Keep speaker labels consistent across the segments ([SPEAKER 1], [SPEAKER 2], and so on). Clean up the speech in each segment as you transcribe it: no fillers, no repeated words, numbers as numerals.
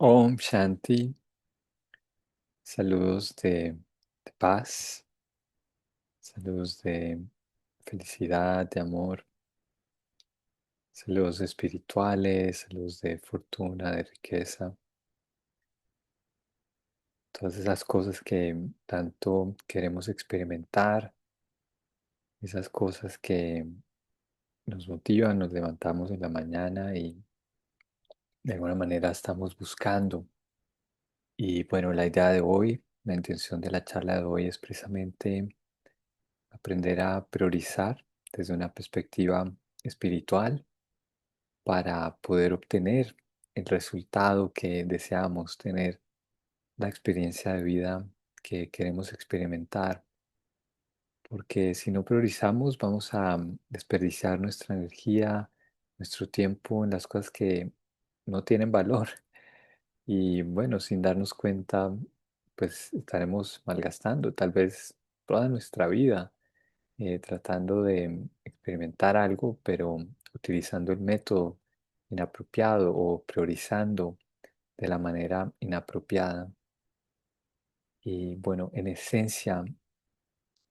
[SPEAKER 1] Om Shanti, saludos de paz, saludos de felicidad, de amor, saludos espirituales, saludos de fortuna, de riqueza, todas esas cosas que tanto queremos experimentar, esas cosas que nos motivan, nos levantamos en la mañana y de alguna manera estamos buscando. Y bueno, la idea de hoy, la intención de la charla de hoy es precisamente aprender a priorizar desde una perspectiva espiritual para poder obtener el resultado que deseamos tener, la experiencia de vida que queremos experimentar. Porque si no priorizamos, vamos a desperdiciar nuestra energía, nuestro tiempo en las cosas que no tienen valor. Y bueno, sin darnos cuenta, pues estaremos malgastando tal vez toda nuestra vida tratando de experimentar algo, pero utilizando el método inapropiado o priorizando de la manera inapropiada. Y bueno, en esencia,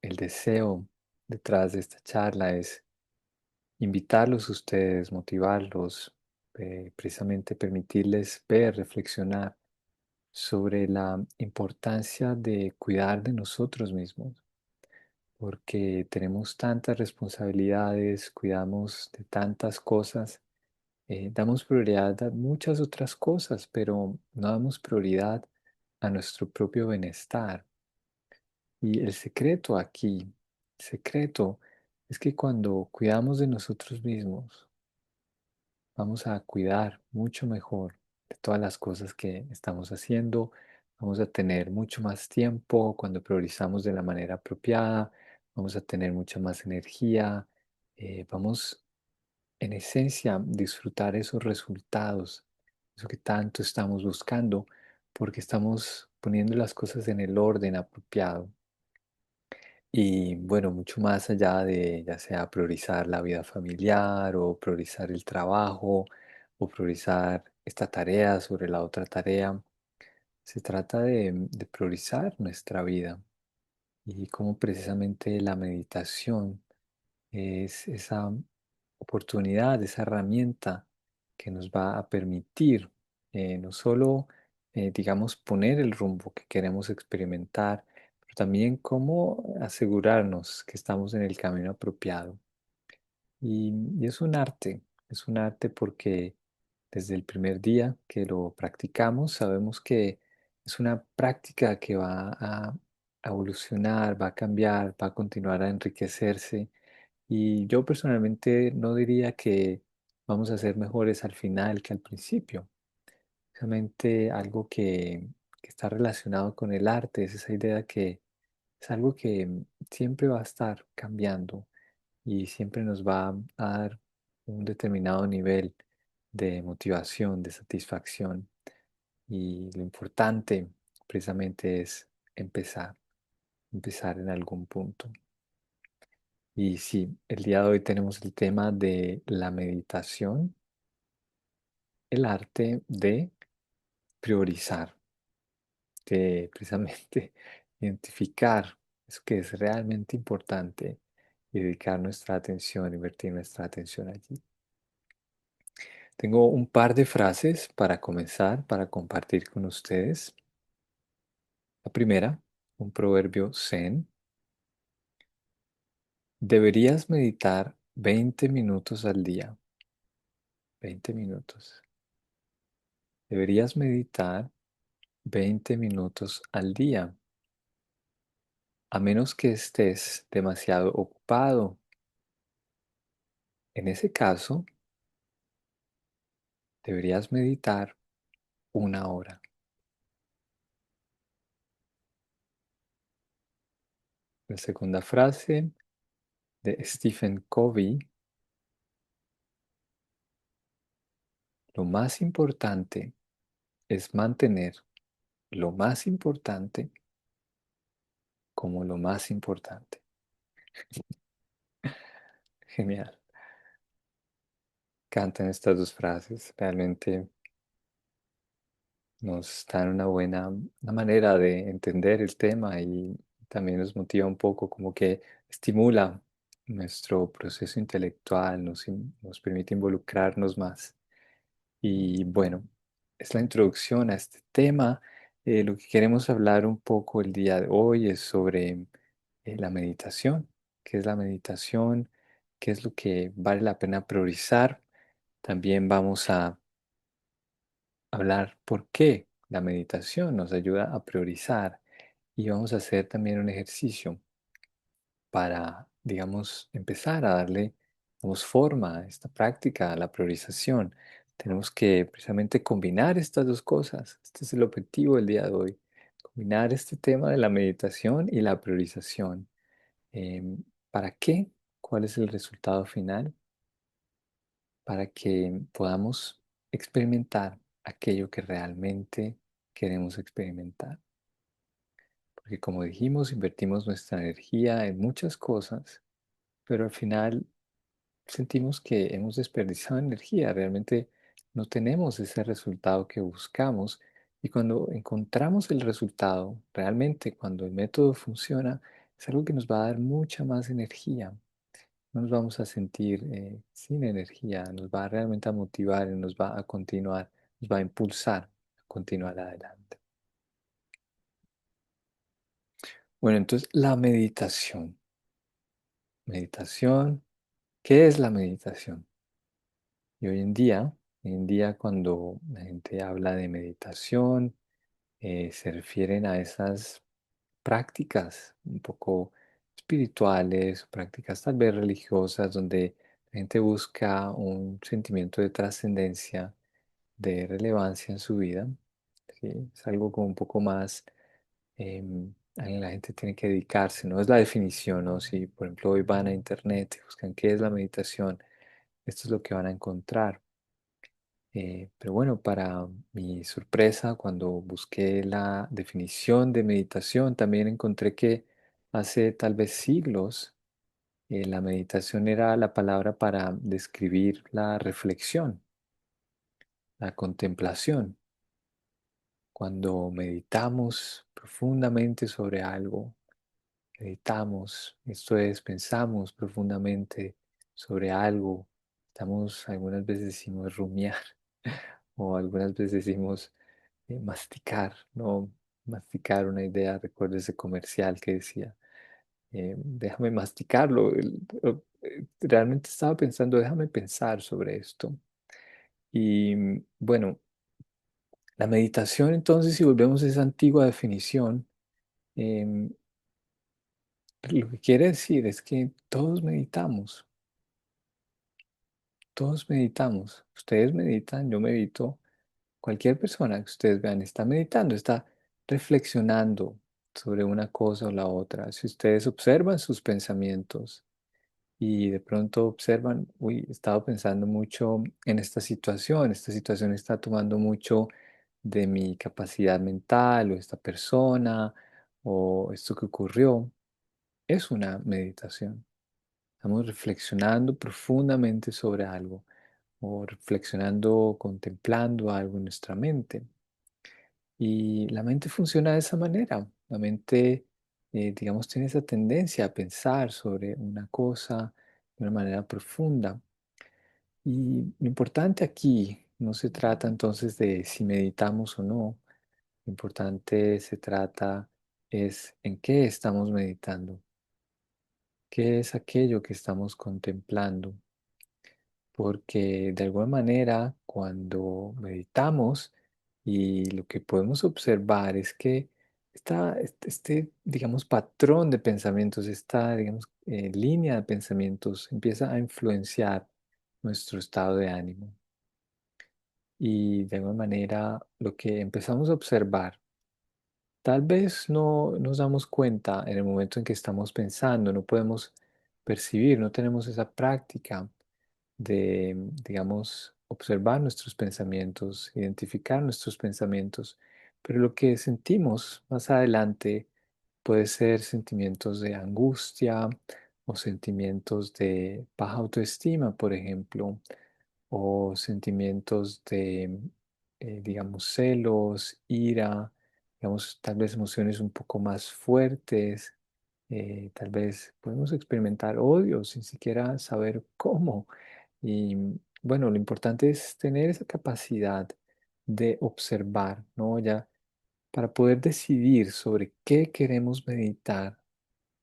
[SPEAKER 1] el deseo detrás de esta charla es invitarlos a ustedes, motivarlos, precisamente permitirles ver, reflexionar sobre la importancia de cuidar de nosotros mismos, porque tenemos tantas responsabilidades, cuidamos de tantas cosas, damos prioridad a muchas otras cosas, pero no damos prioridad a nuestro propio bienestar. Y el secreto aquí, el secreto es que cuando cuidamos de nosotros mismos, vamos a cuidar mucho mejor de todas las cosas que estamos haciendo, vamos a tener mucho más tiempo cuando priorizamos de la manera apropiada, vamos a tener mucha más energía, vamos en esencia disfrutar esos resultados, eso que tanto estamos buscando, porque estamos poniendo las cosas en el orden apropiado. Y bueno, mucho más allá de ya sea priorizar la vida familiar o priorizar el trabajo o priorizar esta tarea sobre la otra tarea, se trata de priorizar nuestra vida y cómo precisamente la meditación es esa oportunidad, esa herramienta que nos va a permitir no solo, digamos, poner el rumbo que queremos experimentar, pero también cómo asegurarnos que estamos en el camino apropiado. Y es un arte porque desde el primer día que lo practicamos sabemos que es una práctica que va a evolucionar, va a cambiar, va a continuar a enriquecerse. Y yo personalmente no diría que vamos a ser mejores al final que al principio. Realmente algo que está relacionado con el arte es esa idea que es algo que siempre va a estar cambiando y siempre nos va a dar un determinado nivel de motivación, de satisfacción. Y lo importante precisamente es empezar, empezar en algún punto. Y sí, el día de hoy tenemos el tema de la meditación, el arte de priorizar, de precisamente identificar eso que es realmente importante y dedicar nuestra atención, invertir nuestra atención allí. Tengo un par de frases para comenzar, para compartir con ustedes. La primera, un proverbio zen. Deberías meditar 20 minutos al día. 20 minutos. Deberías meditar 20 minutos al día, a menos que estés demasiado ocupado. En ese caso, deberías meditar 1 hora. La segunda frase de Stephen Covey, lo más importante es mantener lo más importante como lo más importante. Genial. Cantan estas dos frases. Realmente nos dan una manera de entender el tema y también nos motiva un poco, como que estimula nuestro proceso intelectual, nos permite involucrarnos más. Y bueno, es la introducción a este tema. Lo que queremos hablar un poco el día de hoy es sobre la meditación. ¿Qué es la meditación? ¿Qué es lo que vale la pena priorizar? También vamos a hablar por qué la meditación nos ayuda a priorizar y vamos a hacer también un ejercicio para, digamos, empezar a darle, digamos, forma a esta práctica, a la priorización. Tenemos que precisamente combinar estas dos cosas. Este es el objetivo del día de hoy. Combinar este tema de la meditación y la priorización. ¿Para qué? ¿Cuál es el resultado final? Para que podamos experimentar aquello que realmente queremos experimentar. Porque como dijimos, invertimos nuestra energía en muchas cosas, pero al final sentimos que hemos desperdiciado energía, realmente no tenemos ese resultado que buscamos y cuando encontramos el resultado, realmente cuando el método funciona, es algo que nos va a dar mucha más energía. No nos vamos a sentir sin energía, nos va realmente a motivar y nos va a continuar, nos va a impulsar a continuar adelante. Bueno, entonces la meditación. Meditación, ¿qué es la meditación? Y hoy en día cuando la gente habla de meditación, se refieren a esas prácticas un poco espirituales, prácticas tal vez religiosas, donde la gente busca un sentimiento de trascendencia, de relevancia en su vida. ¿Sí? Es algo como un poco más a la gente tiene que dedicarse, no es la definición, ¿no? Si por ejemplo hoy van a internet y buscan qué es la meditación, esto es lo que van a encontrar. Pero bueno, para mi sorpresa, cuando busqué la definición de meditación, también encontré que hace tal vez siglos la meditación era la palabra para describir la reflexión, la contemplación. Cuando meditamos profundamente sobre algo, meditamos, esto es, pensamos profundamente sobre algo, estamos, algunas veces decimos rumiar o algunas veces decimos masticar, ¿no? Masticar una idea, recuerdo ese comercial que decía, déjame masticarlo. Realmente estaba pensando, déjame pensar sobre esto. Y bueno, la meditación entonces, si volvemos a esa antigua definición, em, lo que quiere decir es que todos meditamos. Ustedes meditan, yo medito, cualquier persona que ustedes vean está meditando, está reflexionando sobre una cosa o la otra. Si ustedes observan sus pensamientos y de pronto observan, uy, he estado pensando mucho en esta situación está tomando mucho de mi capacidad mental o esta persona o esto que ocurrió, es una meditación. Estamos reflexionando profundamente sobre algo o reflexionando, contemplando algo en nuestra mente. Y la mente funciona de esa manera. La mente, digamos, tiene esa tendencia a pensar sobre una cosa de una manera profunda. Y lo importante aquí no se trata entonces de si meditamos o no. Lo importante se trata es en qué estamos meditando, qué es aquello que estamos contemplando. Porque de alguna manera cuando meditamos y lo que podemos observar es que digamos, patrón de pensamientos, esta, digamos, línea de pensamientos empieza a influenciar nuestro estado de ánimo. Y de alguna manera lo que empezamos a observar, tal vez no nos damos cuenta en el momento en que estamos pensando, no podemos percibir, no tenemos esa práctica de, digamos, observar nuestros pensamientos, identificar nuestros pensamientos, pero lo que sentimos más adelante puede ser sentimientos de angustia o sentimientos de baja autoestima, por ejemplo, o sentimientos de digamos, celos, ira, digamos, tal vez emociones un poco más fuertes, tal vez podemos experimentar odio sin siquiera saber cómo. Y bueno, lo importante es tener esa capacidad de observar, ¿no? Ya para poder decidir sobre qué queremos meditar,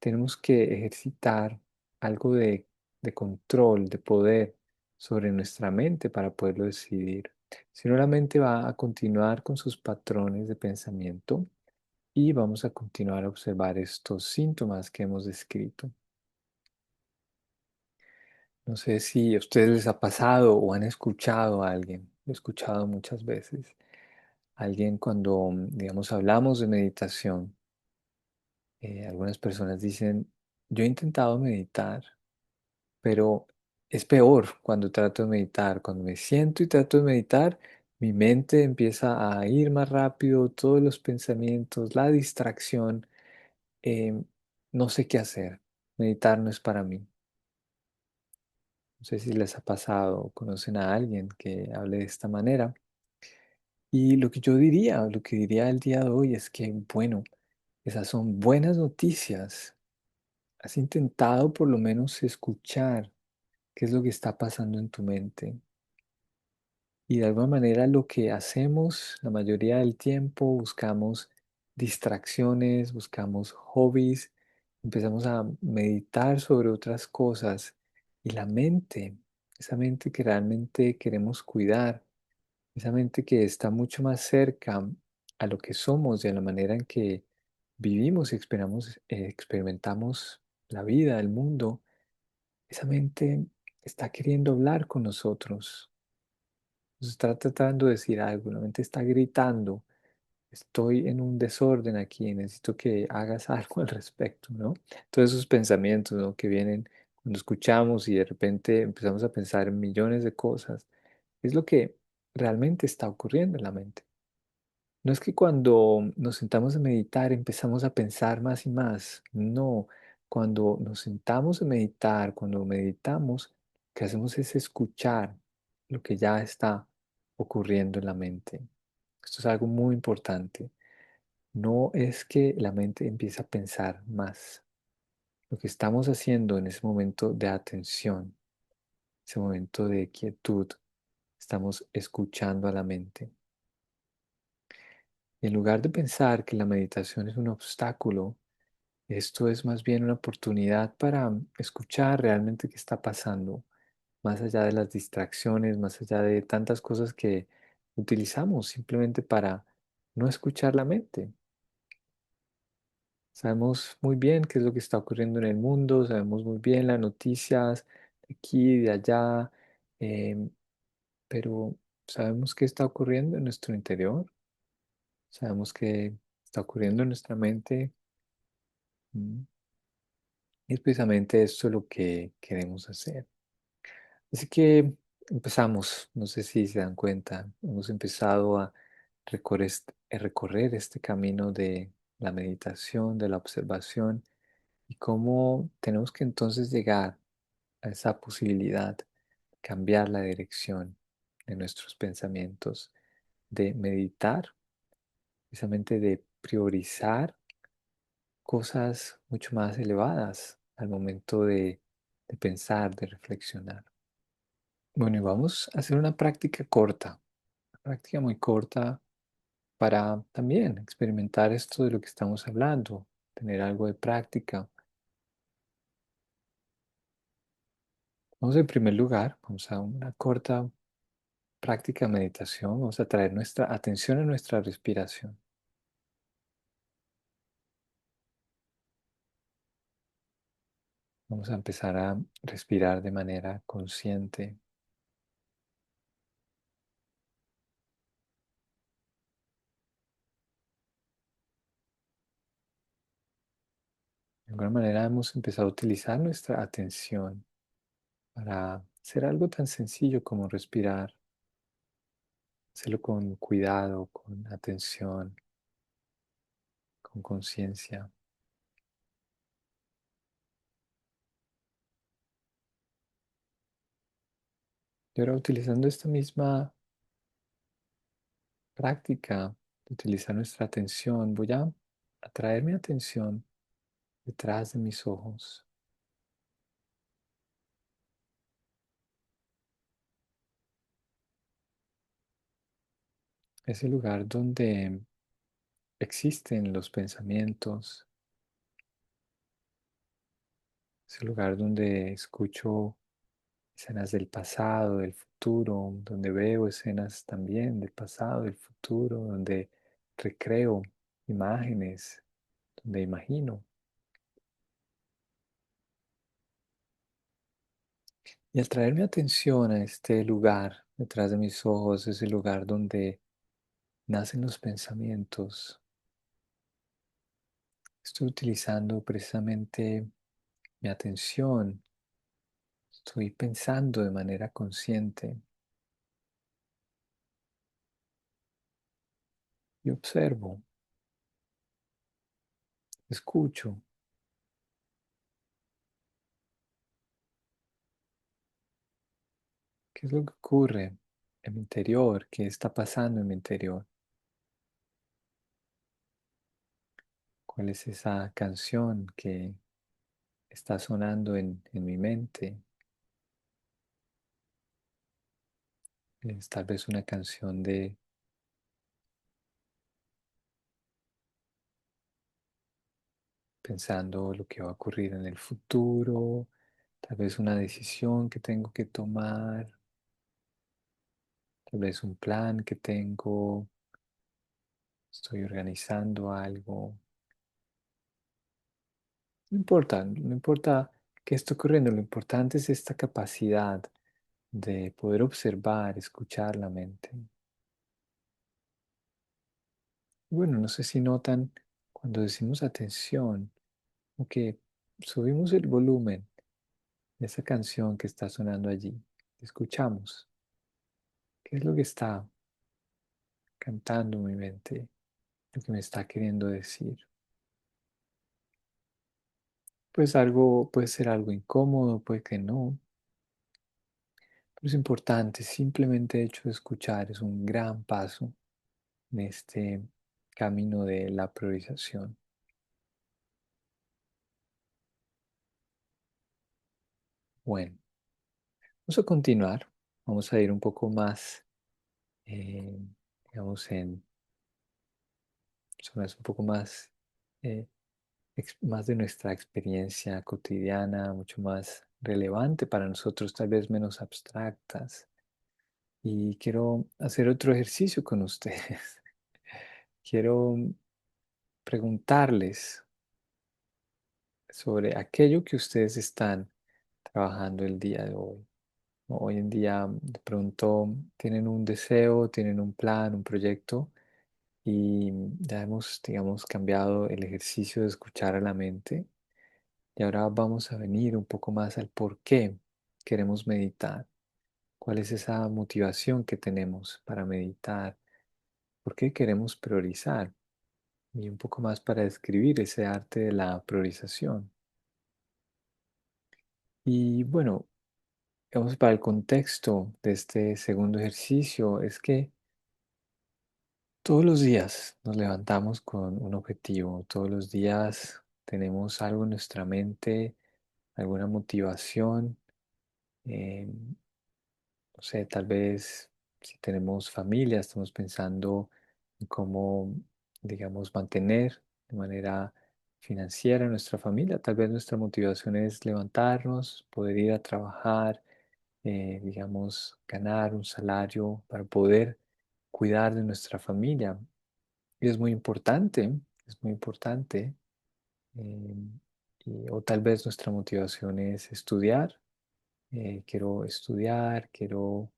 [SPEAKER 1] tenemos que ejercitar algo de control, de poder sobre nuestra mente para poderlo decidir. Si no, la mente va a continuar con sus patrones de pensamiento y vamos a continuar a observar estos síntomas que hemos descrito. No sé si a ustedes les ha pasado o han escuchado a alguien, lo he escuchado muchas veces, alguien cuando, digamos, hablamos de meditación, algunas personas dicen, yo he intentado meditar, pero es peor cuando trato de meditar. Cuando me siento y trato de meditar, mi mente empieza a ir más rápido, todos los pensamientos, la distracción, em, no sé qué hacer. Meditar no es para mí. No sé si les ha pasado o conocen a alguien que hable de esta manera. Y lo que yo diría, lo que diría el día de hoy es que, bueno, esas son buenas noticias. ¿Has intentado por lo menos escuchar qué es lo que está pasando en tu mente? Y de alguna manera lo que hacemos la mayoría del tiempo, buscamos distracciones, buscamos hobbies, empezamos a meditar sobre otras cosas y la mente, esa mente que realmente queremos cuidar, esa mente que está mucho más cerca a lo que somos y a la manera en que vivimos y experimentamos la vida, el mundo, esa mente está queriendo hablar con nosotros, nos está tratando de decir algo, la mente está gritando, estoy en un desorden aquí, necesito que hagas algo al respecto, ¿no? Todos esos pensamientos, ¿no? Que vienen cuando escuchamos y de repente empezamos a pensar en millones de cosas, es lo que realmente está ocurriendo en la mente. No es que cuando nos sentamos a meditar empezamos a pensar más y más. No, cuando nos sentamos a meditar, cuando meditamos, lo que hacemos es escuchar lo que ya está ocurriendo en la mente. Esto es algo muy importante. No es que la mente empiece a pensar más. Lo que estamos haciendo en ese momento de atención, ese momento de quietud, estamos escuchando a la mente. Y en lugar de pensar que la meditación es un obstáculo, esto es más bien una oportunidad para escuchar realmente qué está pasando, más allá de las distracciones, más allá de tantas cosas que utilizamos simplemente para no escuchar la mente. Sabemos muy bien qué es lo que está ocurriendo en el mundo, sabemos muy bien las noticias de aquí, de allá, em, pero ¿sabemos qué está ocurriendo en nuestro interior? ¿Sabemos qué está ocurriendo en nuestra mente? Mm. Y es precisamente esto lo que queremos hacer. Así que empezamos, no sé si se dan cuenta, hemos empezado a recorrer este camino de la meditación, de la observación y cómo tenemos que entonces llegar a esa posibilidad de cambiar la dirección de nuestros pensamientos, de meditar, precisamente de priorizar cosas mucho más elevadas al momento de pensar, de reflexionar. Bueno, y vamos a hacer una práctica corta, una práctica muy corta para también experimentar esto de lo que estamos hablando, tener algo de práctica. Vamos en primer lugar, vamos a una corta práctica de meditación, vamos a traer nuestra atención a nuestra respiración. Vamos a empezar a respirar de manera consciente. De alguna manera hemos empezado a utilizar nuestra atención para hacer algo tan sencillo como respirar, hacerlo con cuidado, con atención, con conciencia. Y ahora utilizando esta misma práctica de utilizar nuestra atención, voy a atraer mi atención detrás de mis ojos, ese lugar donde existen los pensamientos, ese lugar donde escucho escenas del pasado, del futuro, donde veo escenas también del pasado, del futuro, donde recreo imágenes, donde imagino. Y al traer mi atención a este lugar detrás de mis ojos, ese lugar donde nacen los pensamientos, estoy utilizando precisamente mi atención, estoy pensando de manera consciente y observo, escucho qué es lo que ocurre en mi interior, qué está pasando en mi interior, cuál es esa canción que está sonando en mi mente. Es tal vez una canción de pensando lo que va a ocurrir en el futuro, tal vez una decisión que tengo que tomar, tal vez un plan que tengo, estoy organizando algo. No importa qué está ocurriendo, lo importante es esta capacidad de poder observar, escuchar la mente. Bueno, no sé si notan cuando decimos atención, o que subimos el volumen de esa canción que está sonando allí. Escuchamos. ¿Qué es lo que está cantando mi mente? Lo que me está queriendo decir. Pues algo, puede ser algo incómodo, puede que no, pero es importante. Simplemente el hecho de escuchar es un gran paso en este camino de la priorización. Bueno, vamos a continuar. Vamos a ir un poco más, eh, digamos, en zonas un poco más, eh, más de nuestra experiencia cotidiana, mucho más relevante para nosotros, tal vez menos abstractas. Y quiero hacer otro ejercicio con ustedes. Quiero preguntarles sobre aquello que ustedes están trabajando el día de hoy. Hoy en día, de pronto, tienen un deseo, tienen un plan, un proyecto y ya hemos, digamos, cambiado el ejercicio de escuchar a la mente y ahora vamos a venir un poco más al por qué queremos meditar. ¿Cuál es esa motivación que tenemos para meditar? ¿Por qué queremos priorizar? Y un poco más para describir ese arte de la priorización. Y bueno, vamos para el contexto de este segundo ejercicio, es que todos los días nos levantamos con un objetivo, todos los días tenemos algo en nuestra mente, alguna motivación, eh, no sé, tal vez si tenemos familia, estamos pensando en cómo, digamos, mantener de manera financiera a nuestra familia. Tal vez nuestra motivación es levantarnos, poder ir a trabajar, digamos, ganar un salario para poder cuidar de nuestra familia. Y es muy importante. eh, o tal vez nuestra motivación es estudiar. Quiero estudiar, quiero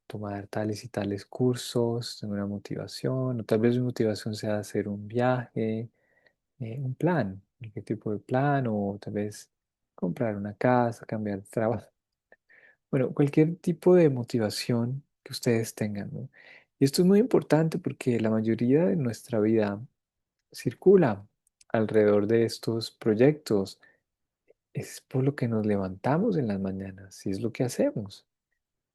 [SPEAKER 1] tomar tales y tales cursos, tengo una motivación, o tal vez mi motivación sea hacer un viaje, un plan, qué tipo de plan, o tal vez comprar una casa, cambiar de trabajo. Bueno, cualquier tipo de motivación que ustedes tengan, ¿no? Y esto es muy importante porque la mayoría de nuestra vida circula alrededor de estos proyectos. Es por lo que nos levantamos en las mañanas y es lo que hacemos.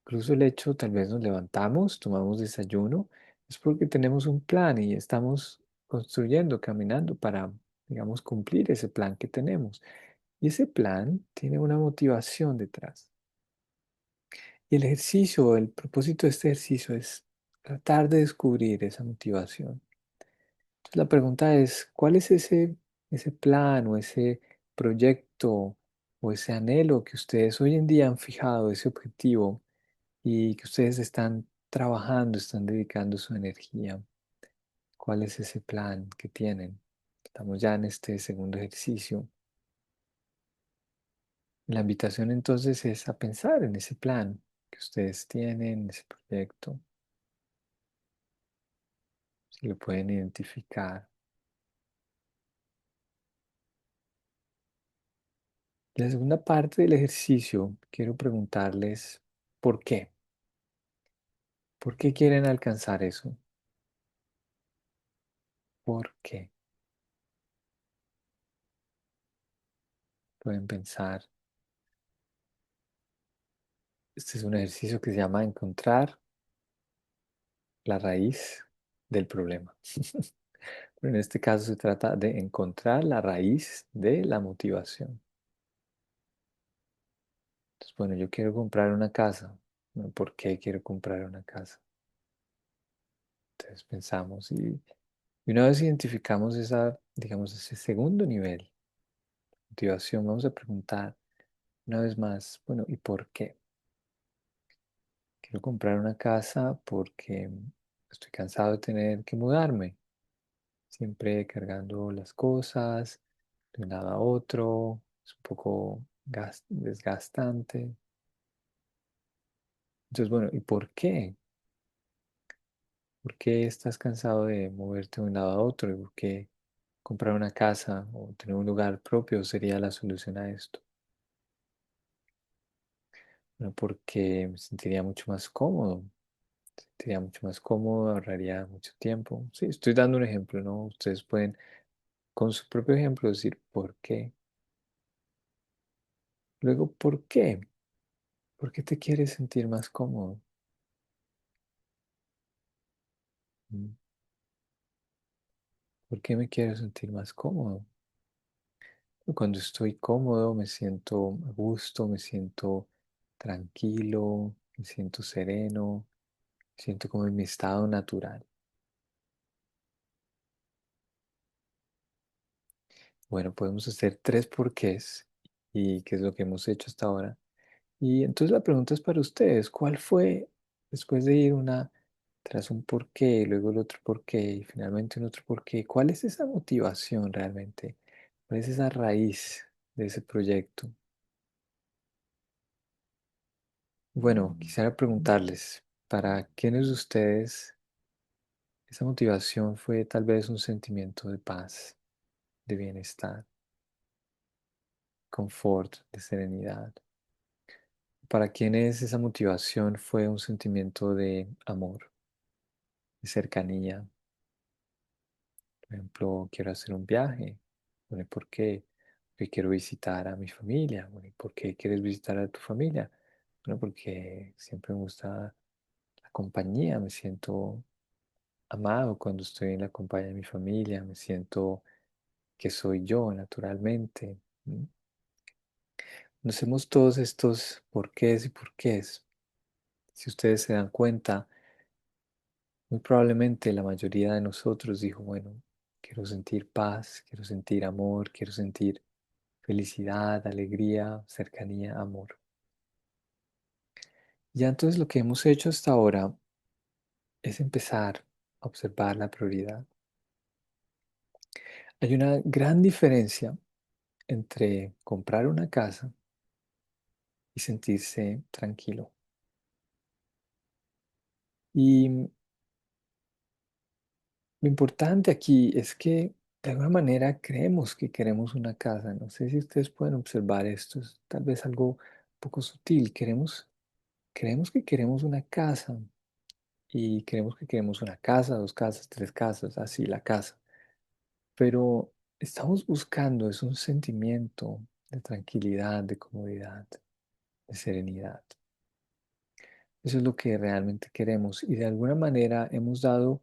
[SPEAKER 1] Incluso el hecho, tal vez nos levantamos, tomamos desayuno, Es porque tenemos un plan y estamos construyendo, caminando para, digamos, cumplir ese plan que tenemos. Y ese plan tiene una motivación detrás. Y el ejercicio, el propósito de este ejercicio es tratar de descubrir esa motivación. Entonces la pregunta es, ¿cuál es ese plan o ese proyecto o ese anhelo que ustedes hoy en día han fijado, ese objetivo y que ustedes están trabajando, están dedicando su energía? ¿Cuál es ese plan que tienen? Estamos ya en este segundo ejercicio. La invitación entonces es a pensar en ese plan que ustedes tienen, ese proyecto, si lo pueden identificar. Y la segunda parte del ejercicio, quiero preguntarles ¿por qué? ¿Por qué quieren alcanzar eso? ¿Por qué? Pueden pensar. Este es un ejercicio que se llama encontrar la raíz del problema. Pero en este caso se trata de encontrar la raíz de la motivación. Entonces, bueno, yo quiero comprar una casa. Bueno, ¿por qué quiero comprar una casa? Entonces pensamos y una vez identificamos esa, digamos, ese segundo nivel, motivación, vamos a preguntar una vez más, bueno, ¿y por qué? Quiero comprar una casa porque estoy cansado de tener que mudarme, siempre cargando las cosas de un lado a otro, es un poco desgastante. Entonces, bueno, ¿y por qué? ¿Por qué estás cansado de moverte de un lado a otro? ¿Y por qué comprar una casa o tener un lugar propio sería la solución a esto? Bueno, porque me sentiría mucho más cómodo, sería mucho más cómodo, ahorraría mucho tiempo. Sí, estoy dando un ejemplo, ¿no? Ustedes pueden con su propio ejemplo decir por qué. Luego, ¿por qué? ¿Por qué te quieres sentir más cómodo? Mm, ¿por qué me quiero sentir más cómodo? Cuando estoy cómodo, me siento a gusto, me siento tranquilo, me siento sereno, me siento como en mi estado natural. Bueno, podemos hacer tres porqués y qué es lo que hemos hecho hasta ahora. Y entonces la pregunta es para ustedes, ¿cuál fue, después de ir una tras un porqué, luego el otro porqué y finalmente un otro porqué, cuál es esa motivación realmente? ¿Cuál es esa raíz de ese proyecto? Bueno, quisiera preguntarles, ¿para quiénes de ustedes esa motivación fue tal vez un sentimiento de paz, de bienestar, confort, de serenidad? ¿Para quiénes esa motivación fue un sentimiento de amor, de cercanía? Por ejemplo, quiero hacer un viaje. Bueno, ¿y por qué? Porque quiero visitar a mi familia. Bueno, ¿y por qué quieres visitar a tu familia? Bueno, porque siempre me gusta la compañía, me siento amado cuando estoy en la compañía de mi familia, me siento que soy yo naturalmente. ¿Mm? Conocemos todos estos porqués y porqués. Si ustedes se dan cuenta, muy probablemente la mayoría de nosotros dijo, bueno, quiero sentir paz, quiero sentir amor, quiero sentir felicidad, alegría, cercanía, amor. Ya entonces lo que hemos hecho hasta ahora es empezar a observar la prioridad. Hay una gran diferencia entre comprar una casa y sentirse tranquilo. Y lo importante aquí es que de alguna manera creemos que queremos una casa. No sé si ustedes pueden observar esto, es tal vez algo un poco sutil. Creemos que queremos una casa y creemos que queremos una casa, dos casas, tres casas, así la casa. Pero estamos buscando es un sentimiento de tranquilidad, de comodidad, de serenidad. Eso es lo que realmente queremos y de alguna manera hemos dado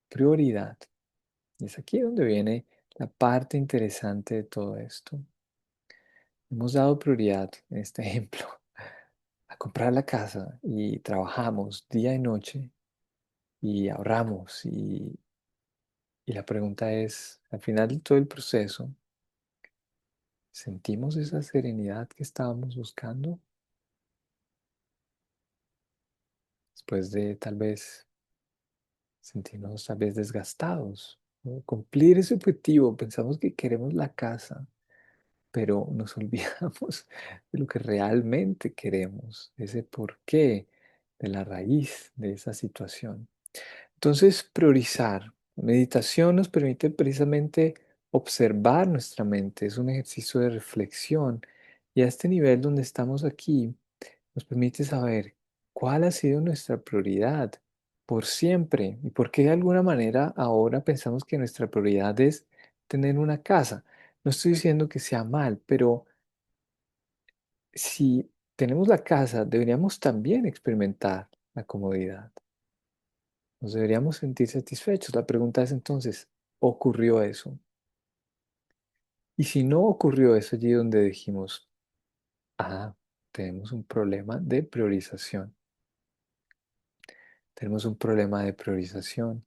[SPEAKER 1] prioridad. Y es aquí donde viene la parte interesante de todo esto. Hemos dado prioridad, en este ejemplo, a comprar la casa y trabajamos día y noche y ahorramos y la pregunta es, al final de todo el proceso, ¿sentimos esa serenidad que estábamos buscando? Después de tal vez sentirnos tal vez desgastados, ¿no? Cumplir ese objetivo, pensamos que queremos la casa, pero nos olvidamos de lo que realmente queremos, de ese porqué, de la raíz de esa situación. Entonces, priorizar. La meditación nos permite precisamente observar nuestra mente, es un ejercicio de reflexión y a este nivel donde estamos aquí nos permite saber cuál ha sido nuestra prioridad por siempre y por qué de alguna manera ahora pensamos que nuestra prioridad es tener una casa. No estoy diciendo que sea mal, pero si tenemos la casa, deberíamos también experimentar la comodidad. Nos deberíamos sentir satisfechos. La pregunta es entonces, ¿ocurrió eso? Y si no ocurrió eso allí donde dijimos, ah, tenemos un problema de priorización. Tenemos un problema de priorización.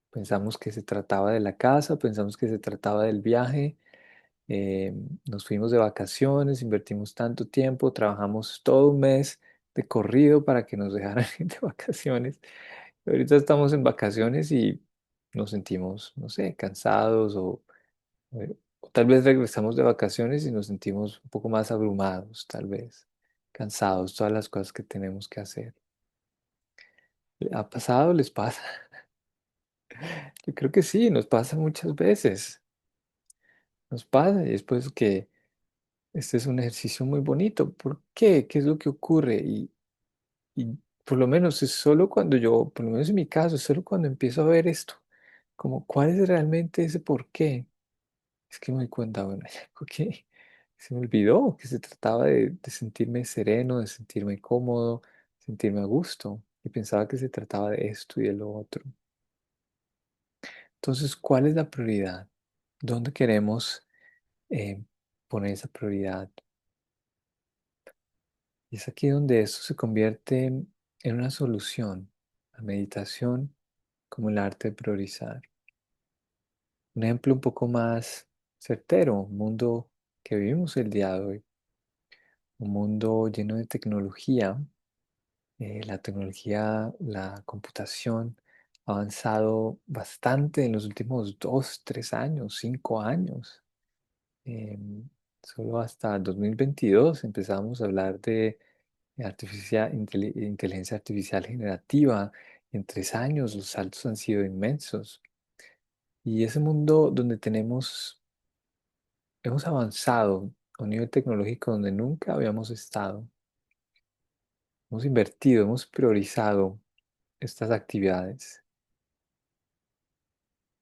[SPEAKER 1] Pensamos que se trataba de la casa, pensamos que se trataba del viaje, eh, nos fuimos de vacaciones, invertimos tanto tiempo, trabajamos todo un mes de corrido para que nos dejaran ir de vacaciones. Y ahorita estamos en vacaciones y nos sentimos, no sé, cansados o tal vez regresamos de vacaciones y nos sentimos un poco más abrumados, tal vez, cansados, todas las cosas que tenemos que hacer. ¿Ha pasado? ¿Les pasa? Yo creo que sí, nos pasa muchas veces. Nos pasa y después que este es un ejercicio muy bonito. ¿Por qué? ¿Qué es lo que ocurre? Y por lo menos es solo cuando yo, por lo menos en mi caso, es solo cuando empiezo a ver esto, como cuál es realmente ese por qué. Es que me doy cuenta, bueno, hay algo que se me olvidó, que se trataba de sentirme sereno, de sentirme cómodo, sentirme a gusto. Y pensaba que se trataba de esto y de lo otro. Entonces, ¿cuál es la prioridad? ¿Dónde queremos eh, poner esa prioridad? Y es aquí donde esto se convierte en una solución. La meditación como el arte de priorizar. Un ejemplo un poco más certero, un mundo que vivimos el día de hoy, un mundo lleno de tecnología. La tecnología, la computación ha avanzado bastante en los últimos 2, 3 años, 5 años. Em, Solo hasta 2022 empezamos a hablar de inteligencia artificial generativa. En 3 años los saltos han sido inmensos. Y ese mundo donde hemos avanzado a un nivel tecnológico donde nunca habíamos estado. Hemos invertido, hemos priorizado estas actividades.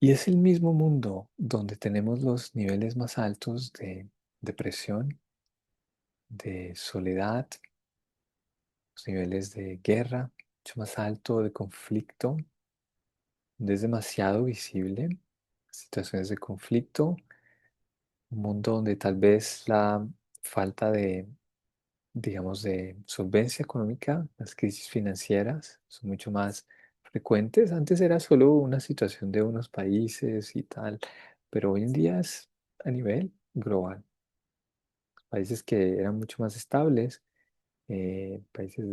[SPEAKER 1] Y es el mismo mundo donde tenemos los niveles más altos de depresión, de soledad, los niveles de guerra, mucho más alto de conflicto, donde es demasiado visible situaciones de conflicto, un mundo donde tal vez la falta de, digamos, de solvencia económica, las crisis financieras son mucho más frecuentes. Antes era solo una situación de unos países y tal, pero hoy en día es a nivel global. Países que eran mucho más estables, países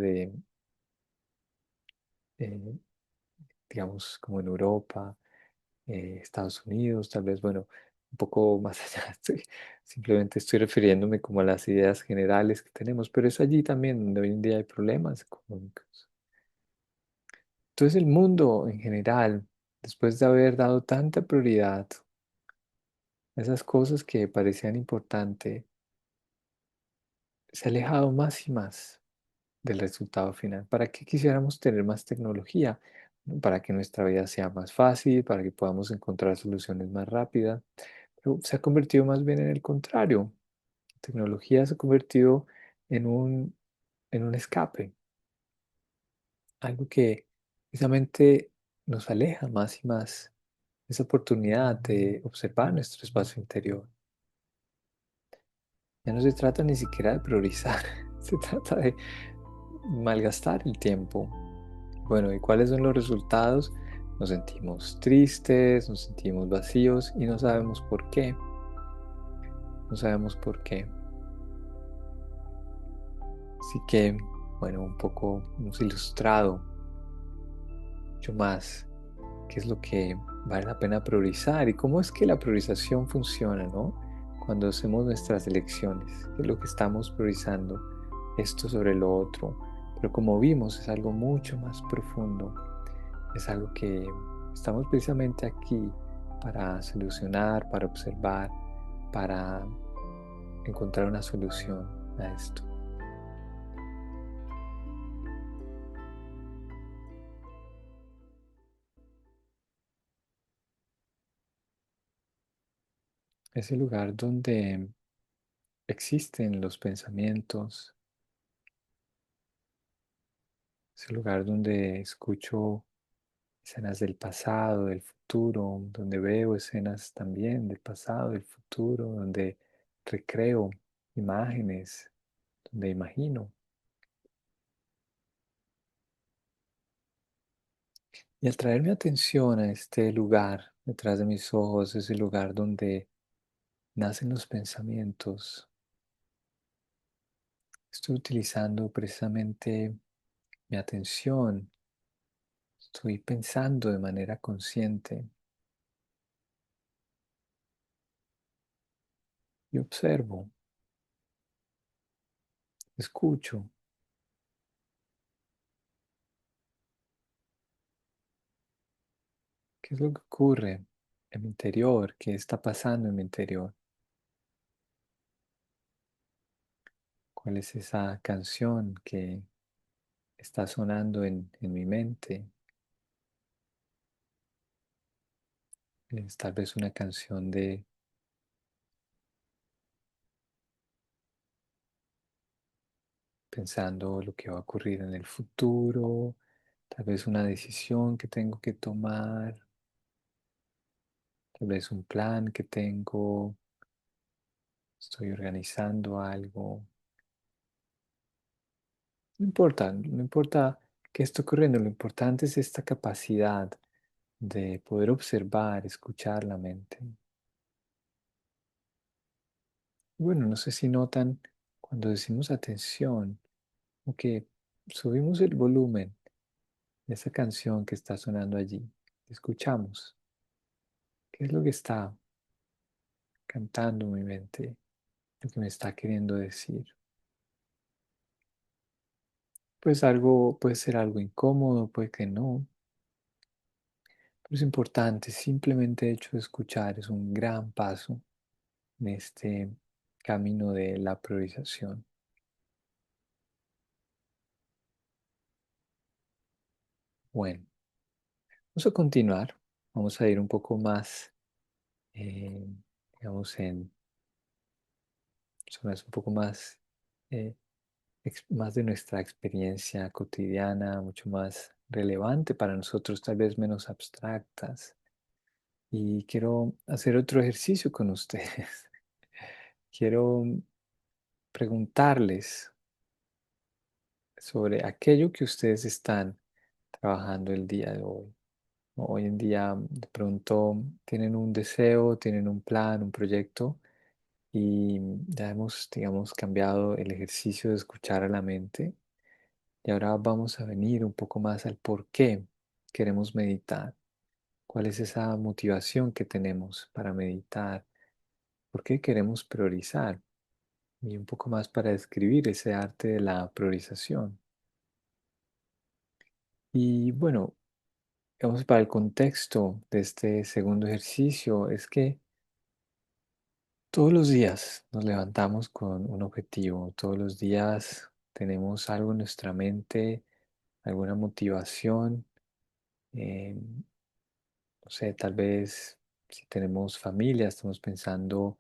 [SPEAKER 1] eh, digamos, como en Europa, Estados Unidos, tal vez, bueno, un poco más allá, simplemente estoy refiriéndome como a las ideas generales que tenemos, pero es allí también donde hoy en día hay problemas económicos. Entonces el mundo en general, después de haber dado tanta prioridad a esas cosas que parecían importantes, se ha alejado más y más del resultado final. ¿Para qué quisiéramos tener más tecnología? ¿No? Para que nuestra vida sea más fácil, para que podamos encontrar soluciones más rápidas. Pero se ha convertido más bien en el contrario. La tecnología se ha convertido en un escape, algo que precisamente nos aleja más y más de esa oportunidad de observar nuestro espacio interior. Ya no se trata ni siquiera de priorizar, se trata de malgastar el tiempo. Bueno, ¿y cuáles son los resultados? Nos sentimos tristes, nos sentimos vacíos y no sabemos por qué. No sabemos por qué. Así que, bueno, un poco hemos ilustrado mucho más qué es lo que vale la pena priorizar y cómo es que la priorización funciona, ¿no? Cuando hacemos nuestras elecciones, qué es lo que estamos priorizando, esto sobre lo otro. Pero como vimos, es algo mucho más profundo, es algo que estamos precisamente aquí para solucionar, para observar, para encontrar una solución a esto. Es el lugar donde existen los pensamientos, es el lugar donde escucho escenas del pasado, del futuro, donde veo escenas también del pasado, del futuro, donde recreo imágenes, donde imagino. Y al traer mi atención a este lugar detrás de mis ojos, ese lugar donde nacen los pensamientos, estoy utilizando precisamente mi atención, estoy pensando de manera consciente y observo, escucho, qué es lo que ocurre en mi interior, qué está pasando en mi interior, cuál es esa canción que está sonando en mi mente. Es tal vez una canción de pensando lo que va a ocurrir en el futuro, tal vez una decisión que tengo que tomar, tal vez un plan que tengo, estoy organizando algo. No importa, no importa qué está ocurriendo, lo importante es esta capacidad de poder observar, escuchar la mente. Bueno, no sé si notan cuando decimos atención, o que subimos el volumen de esa canción que está sonando allí. Escuchamos. ¿Qué es lo que está cantando mi mente? Lo que me está queriendo decir. Pues algo, puede ser algo incómodo, puede que no, pero es importante. Simplemente el hecho de escuchar es un gran paso en este camino de la priorización. Bueno, vamos a continuar. Vamos a ir un poco más, eh, digamos, en zonas un poco más, eh, más de nuestra experiencia cotidiana, mucho más relevante para nosotros, tal vez menos abstractas. Y quiero hacer otro ejercicio con ustedes. Quiero preguntarles sobre aquello que ustedes están trabajando el día de hoy. Hoy en día, de pronto, tienen un deseo, tienen un plan, un proyecto y ya hemos, digamos, cambiado el ejercicio de escuchar a la mente. Y ahora vamos a venir un poco más al por qué queremos meditar. ¿Cuál es esa motivación que tenemos para meditar? ¿Por qué queremos priorizar? Y un poco más para describir ese arte de la priorización. Y bueno, digamos, para el contexto de este segundo ejercicio es que todos los días nos levantamos con un objetivo, todos los días tenemos algo en nuestra mente, alguna motivación. eh, no sé, tal vez si tenemos familia, estamos pensando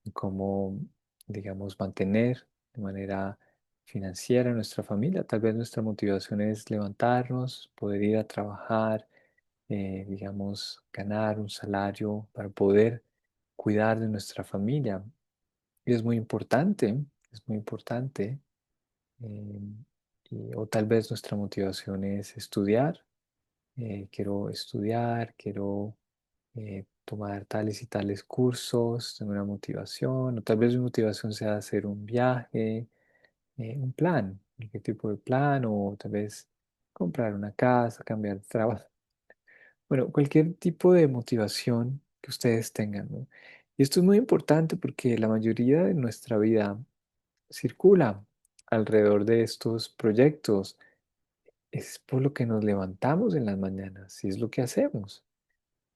[SPEAKER 1] en cómo, digamos, mantener de manera financiera en nuestra familia. Tal vez nuestra motivación es levantarnos, poder ir a trabajar, digamos, ganar un salario para poder cuidar de nuestra familia. Y es muy importante. eh, o tal vez nuestra motivación es estudiar. Quiero estudiar, quiero tomar tales y tales cursos, tengo una motivación, o tal vez mi motivación sea hacer un viaje, un plan, qué tipo de plan, o tal vez comprar una casa, cambiar de trabajo. Bueno, cualquier tipo de motivación que ustedes tengan, ¿no? Y esto es muy importante porque la mayoría de nuestra vida circula alrededor de estos proyectos. Es por lo que nos levantamos en las mañanas y es lo que hacemos.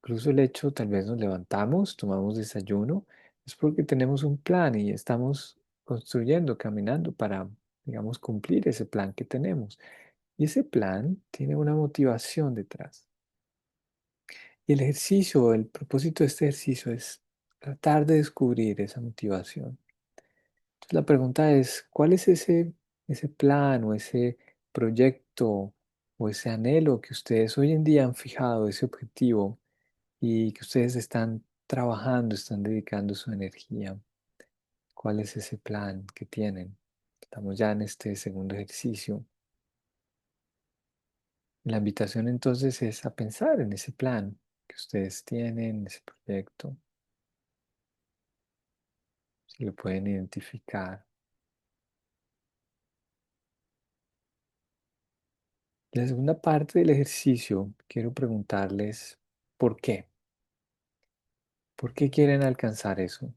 [SPEAKER 1] Incluso el hecho, tal vez nos levantamos, tomamos desayuno, es porque tenemos un plan y estamos construyendo, caminando para, digamos, cumplir ese plan que tenemos. Y ese plan tiene una motivación detrás. Y el ejercicio, el propósito de este ejercicio es tratar de descubrir esa motivación. Entonces la pregunta es, ¿cuál es ese plan o ese proyecto o ese anhelo que ustedes hoy en día han fijado, ese objetivo y que ustedes están trabajando, están dedicando su energía? ¿Cuál es ese plan que tienen? Estamos ya en este segundo ejercicio. La invitación entonces es a pensar en ese plan que ustedes tienen, ese proyecto, si lo pueden identificar. La segunda parte del ejercicio, quiero preguntarles por qué. ¿Por qué quieren alcanzar eso?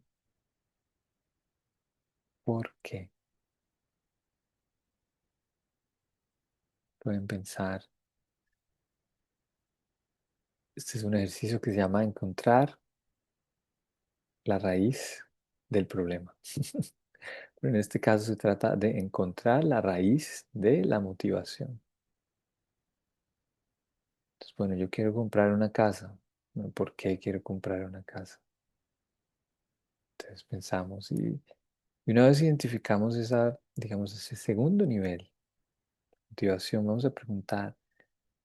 [SPEAKER 1] ¿Por qué? Pueden pensar. Este es un ejercicio que se llama encontrar la raíz del problema. Pero en este caso se trata de encontrar la raíz de la motivación. Entonces, bueno, yo quiero comprar una casa. Bueno, ¿por qué quiero comprar una casa? Entonces pensamos y una vez identificamos esa, digamos, ese segundo nivel de motivación, vamos a preguntar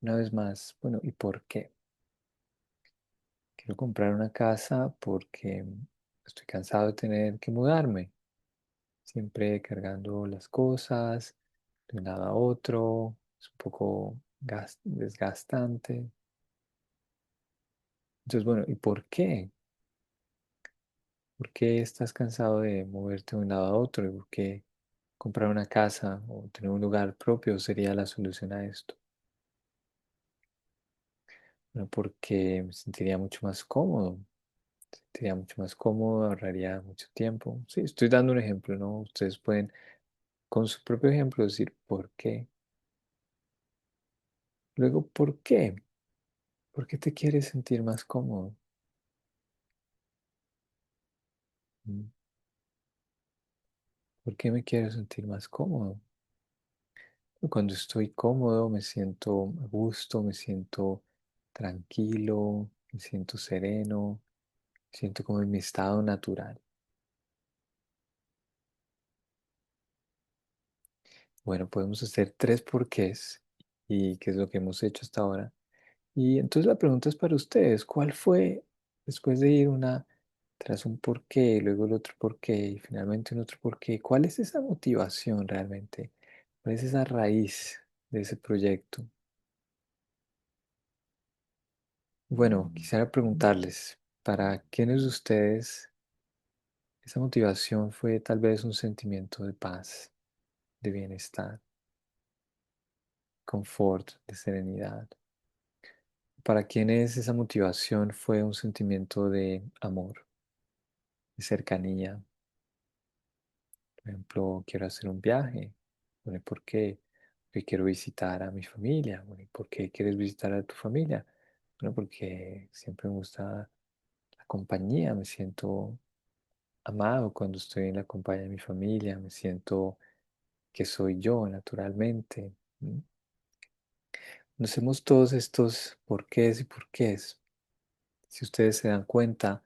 [SPEAKER 1] una vez más, bueno, ¿y por qué? Quiero comprar una casa porque estoy cansado de tener que mudarme, siempre cargando las cosas de un lado a otro, es un poco desgastante. Entonces, bueno, ¿y por qué? ¿Por qué estás cansado de moverte de un lado a otro? ¿Y por qué comprar una casa o tener un lugar propio sería la solución a esto? Bueno, porque me sentiría mucho más cómodo, sería mucho más cómodo, ahorraría mucho tiempo. Sí, estoy dando un ejemplo, ¿no? Ustedes pueden, con su propio ejemplo, decir por qué. Luego, ¿por qué? ¿Por qué te quieres sentir más cómodo? Mm, ¿por qué me quiero sentir más cómodo? Cuando estoy cómodo, me siento a gusto, me siento tranquilo, me siento sereno, me siento como en mi estado natural. Bueno, podemos hacer tres porqués y qué es lo que hemos hecho hasta ahora. Y entonces la pregunta es para ustedes, ¿cuál fue, después de ir una tras un porqué, luego el otro porqué y finalmente un otro porqué, cuál es esa motivación realmente? ¿Cuál es esa raíz de ese proyecto? Bueno, quisiera preguntarles, ¿para quiénes de ustedes esa motivación fue tal vez un sentimiento de paz, de bienestar, confort, de serenidad? ¿Para quiénes esa motivación fue un sentimiento de amor, de cercanía? Por ejemplo, quiero hacer un viaje. Bueno, ¿y por qué? Porque quiero visitar a mi familia. Bueno, ¿y por qué quieres visitar a tu familia? Bueno, porque siempre me gusta la compañía, me siento amado cuando estoy en la compañía de mi familia, me siento que soy yo naturalmente. ¿M? Conocemos todos estos porqués y porqués. Si ustedes se dan cuenta,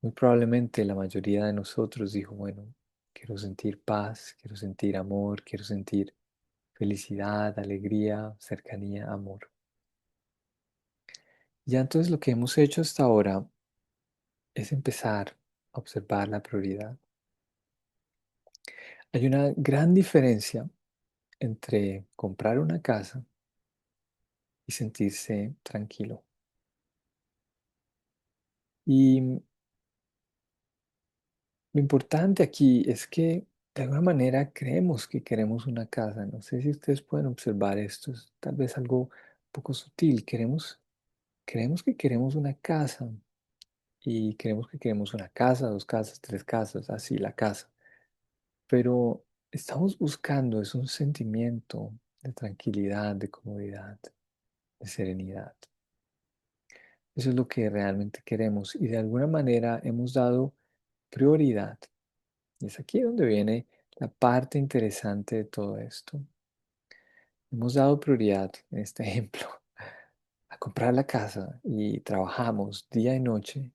[SPEAKER 1] muy probablemente la mayoría de nosotros dijo, bueno, quiero sentir paz, quiero sentir amor, quiero sentir felicidad, alegría, cercanía, amor. Ya entonces lo que hemos hecho hasta ahora es empezar a observar la prioridad. Hay una gran diferencia entre comprar una casa y sentirse tranquilo. Y lo importante aquí es que de alguna manera creemos que queremos una casa. No sé si ustedes pueden observar esto, es tal vez algo un poco sutil. Creemos que queremos una casa y creemos que queremos una casa, dos casas, tres casas, así la casa. Pero estamos buscando es un sentimiento de tranquilidad, de comodidad, de serenidad. Eso es lo que realmente queremos y de alguna manera hemos dado prioridad. Y es aquí donde viene la parte interesante de todo esto. Hemos dado prioridad, en este ejemplo, a comprar la casa y trabajamos día y noche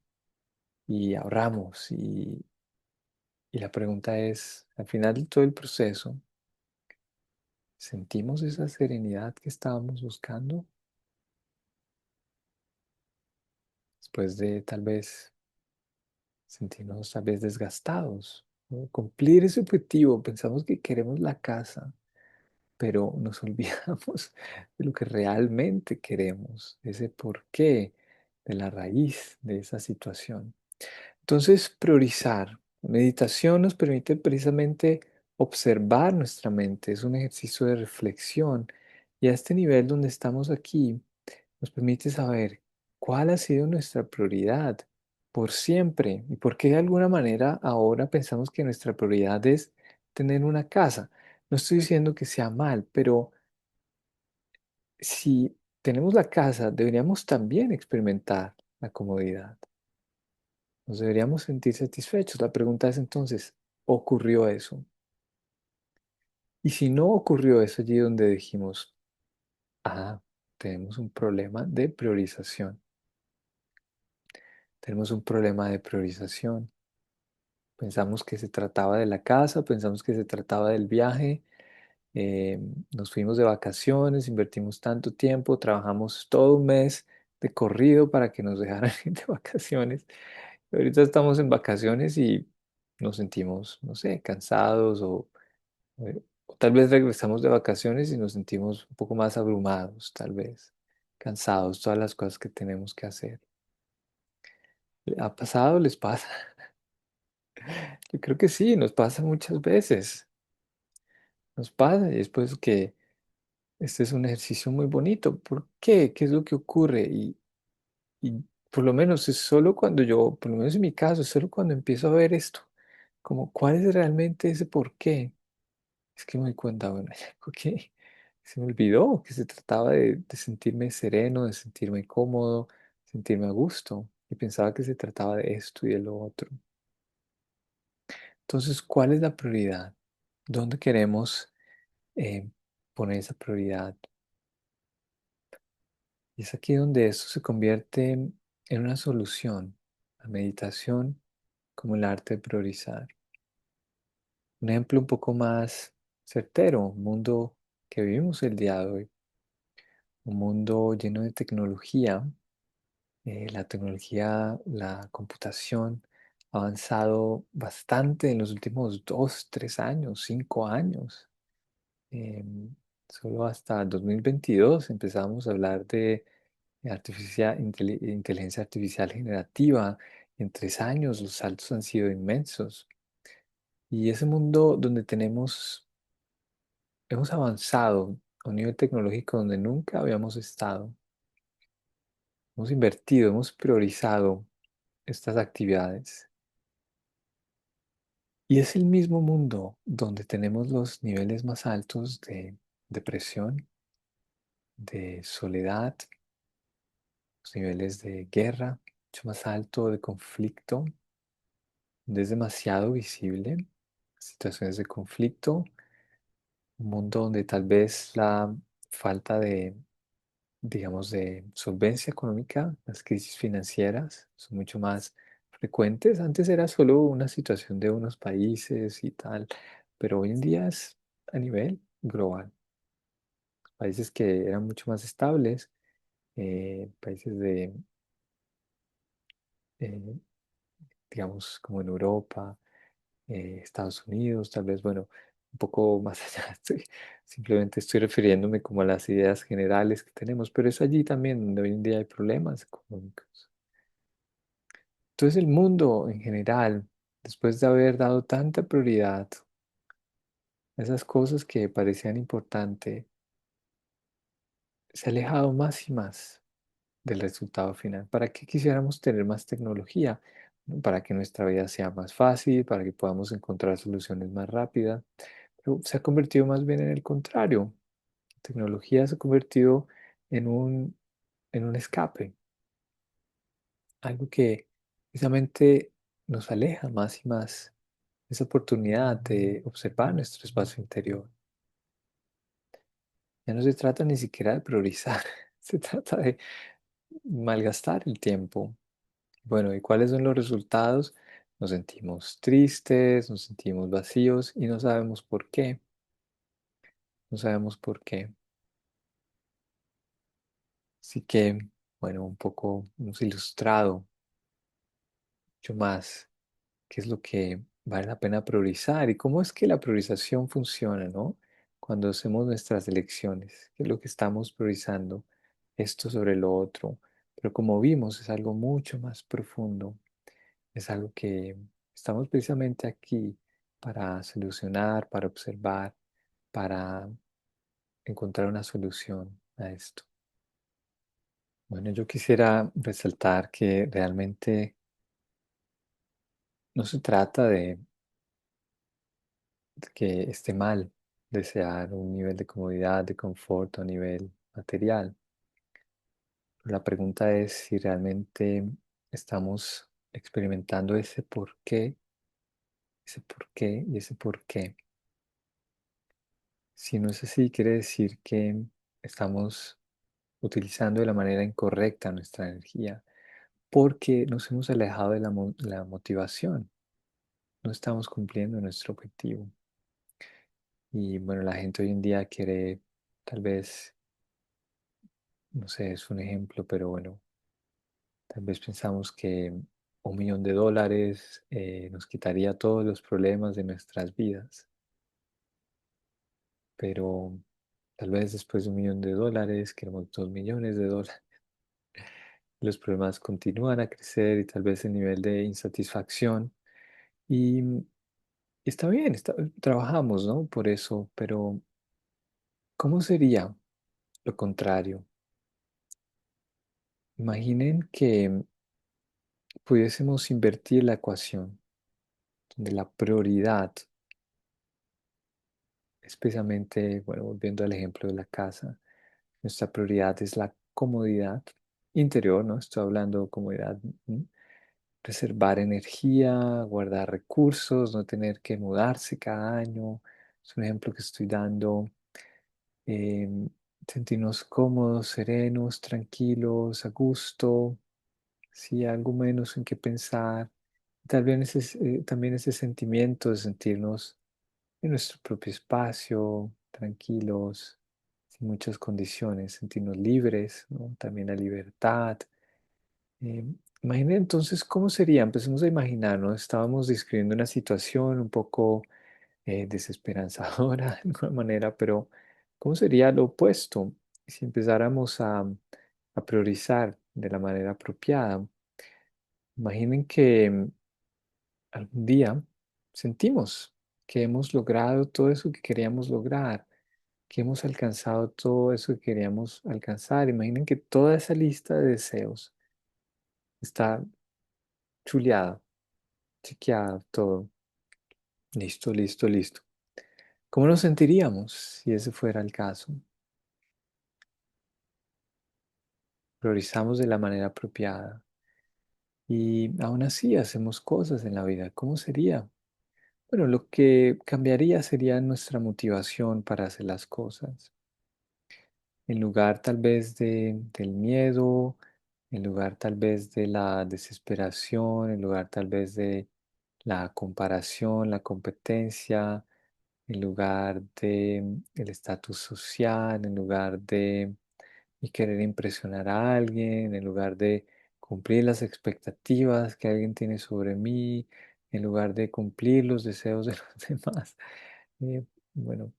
[SPEAKER 1] y ahorramos. Y la pregunta es, al final de todo el proceso, ¿sentimos esa serenidad que estábamos buscando? Después de tal vez sentirnos tal vez desgastados, ¿no? Cumplir ese objetivo, pensamos que queremos la casa, pero nos olvidamos de lo que realmente queremos, de ese porqué, de la raíz de esa situación. Entonces, priorizar. Meditación nos permite precisamente observar nuestra mente, es un ejercicio de reflexión y a este nivel donde estamos aquí nos permite saber cuál ha sido nuestra prioridad por siempre y por qué de alguna manera ahora pensamos que nuestra prioridad es tener una casa. No estoy diciendo que sea mal, pero si tenemos la casa, deberíamos también experimentar la comodidad. Nos deberíamos sentir satisfechos. La pregunta es entonces, ¿ocurrió eso? Y si no ocurrió eso, allí donde dijimos, ah, tenemos un problema de priorización. Tenemos un problema de priorización. Pensamos que se trataba de la casa, pensamos que se trataba del viaje, eh, nos fuimos de vacaciones, invertimos tanto tiempo, trabajamos todo un mes de corrido para que nos dejaran ir de vacaciones. Y ahorita estamos en vacaciones y nos sentimos, no sé, cansados o tal vez regresamos de vacaciones y nos sentimos un poco más abrumados, tal vez, cansados, todas las cosas que tenemos que hacer. ¿Ha pasado? ¿Les pasa? Yo creo que sí, nos pasa muchas veces. Nos pasa y es pues que este es un ejercicio muy bonito. ¿Por qué? ¿Qué es lo que ocurre? Y por lo menos es solo cuando yo, por lo menos en mi caso, es solo cuando empiezo a ver esto, como cuál es realmente ese por qué. Es que me doy cuenta, bueno, hay algo que se me olvidó, que se trataba de sentirme sereno, de sentirme cómodo, sentirme a gusto. Y pensaba que se trataba de esto y de lo otro. Entonces, ¿cuál es la prioridad? ¿Dónde queremos eh, poner esa prioridad? Y es aquí donde esto se convierte en una solución. La meditación como el arte de priorizar. Un ejemplo un poco más certero, un mundo que vivimos el día de hoy, un mundo lleno de tecnología. La tecnología, la computación ha avanzado bastante en los últimos 2, 3 años, 5 años. Em, Solo hasta 2022 empezamos a hablar de inteligencia artificial generativa. En 3 años los saltos han sido inmensos. Y ese mundo donde hemos avanzado a un nivel tecnológico donde nunca habíamos estado. Hemos invertido, hemos priorizado estas actividades. Y es el mismo mundo donde tenemos los niveles más altos de depresión, de soledad, los niveles de guerra, mucho más alto de conflicto, donde es demasiado visible situaciones de conflicto, un mundo donde tal vez la falta de, digamos, de solvencia económica, las crisis financieras son mucho más frecuentes. Antes era solo una situación de unos países y tal, pero hoy en día es a nivel global. Países que eran mucho más estables, países eh, digamos, como en Europa, Estados Unidos, tal vez, bueno, un poco más allá, simplemente estoy refiriéndome como a las ideas generales que tenemos, pero es allí también donde hoy en día hay problemas económicos. Entonces el mundo en general, después de haber dado tanta prioridad a esas cosas que parecían importantes, se ha alejado más y más del resultado final. ¿Para qué quisiéramos tener más tecnología? ¿No? Para que nuestra vida sea más fácil, para que podamos encontrar soluciones más rápidas, pero se ha convertido más bien en el contrario. La tecnología se ha convertido en en un escape, algo que precisamente nos aleja más y más de esa oportunidad de observar nuestro espacio interior. Ya no se trata ni siquiera de priorizar, se trata de malgastar el tiempo. Bueno, ¿y cuáles son los resultados? Nos sentimos tristes, nos sentimos vacíos y no sabemos por qué. No sabemos por qué. Así que, bueno, un poco hemos ilustrado mucho más qué es lo que vale la pena priorizar y cómo es que la priorización funciona, ¿no? Cuando hacemos nuestras elecciones, qué es lo que estamos priorizando, esto sobre lo otro. Pero como vimos, es algo mucho más profundo. Es algo que estamos precisamente aquí para solucionar, para observar, para encontrar una solución a esto. Bueno, yo quisiera resaltar que realmente no se trata de que esté mal desear un nivel de comodidad, de confort a nivel material. La pregunta es si realmente estamos experimentando ese por qué y ese por qué. Si no es así, quiere decir que estamos utilizando de la manera incorrecta nuestra energía, porque nos hemos alejado de la motivación, no estamos cumpliendo nuestro objetivo. Y bueno, la gente hoy en día quiere, tal vez, no sé, es un ejemplo, pero bueno, tal vez pensamos que $1 millón nos quitaría todos los problemas de nuestras vidas, pero tal vez después de $1 millón queremos $2 millones. Los problemas continúan a crecer y tal vez el nivel de insatisfacción. Y está bien, trabajamos, ¿no? Por eso, pero ¿cómo sería lo contrario? Imaginen que pudiésemos invertir la ecuación, donde la prioridad, especialmente, bueno, volviendo al ejemplo de la casa, nuestra prioridad es la comodidad interior, ¿no? Estoy hablando de comodidad, reservar energía, guardar recursos, no tener que mudarse cada año. Es un ejemplo que estoy dando. em, Sentirnos cómodos, serenos, tranquilos, a gusto, sí, algo menos en qué pensar. Tal vez también ese sentimiento de sentirnos en nuestro propio espacio, tranquilos, sin muchas condiciones, sentirnos libres, ¿no? También la libertad. Imaginen entonces cómo sería, empecemos a imaginarnos, estábamos describiendo una situación un poco desesperanzadora de alguna manera, pero ¿cómo sería lo opuesto si empezáramos a priorizar de la manera apropiada? Imaginen que algún día sentimos que hemos logrado todo eso que queríamos lograr, que hemos alcanzado todo eso que queríamos alcanzar. Imaginen que toda esa lista de deseos está chuleada, chequeada, todo. Listo, listo, listo. ¿Cómo nos sentiríamos si ese fuera el caso? Priorizamos de la manera apropiada y aún así hacemos cosas en la vida. ¿Cómo sería? Bueno, lo que cambiaría sería nuestra motivación para hacer las cosas. En lugar tal vez del miedo, en lugar tal vez de la desesperación, en lugar tal vez de la comparación, la competencia, en lugar de el estatus social, en lugar de y querer impresionar a alguien, en lugar de cumplir las expectativas que alguien tiene sobre mí, en lugar de cumplir los deseos de los demás. Eh, bueno,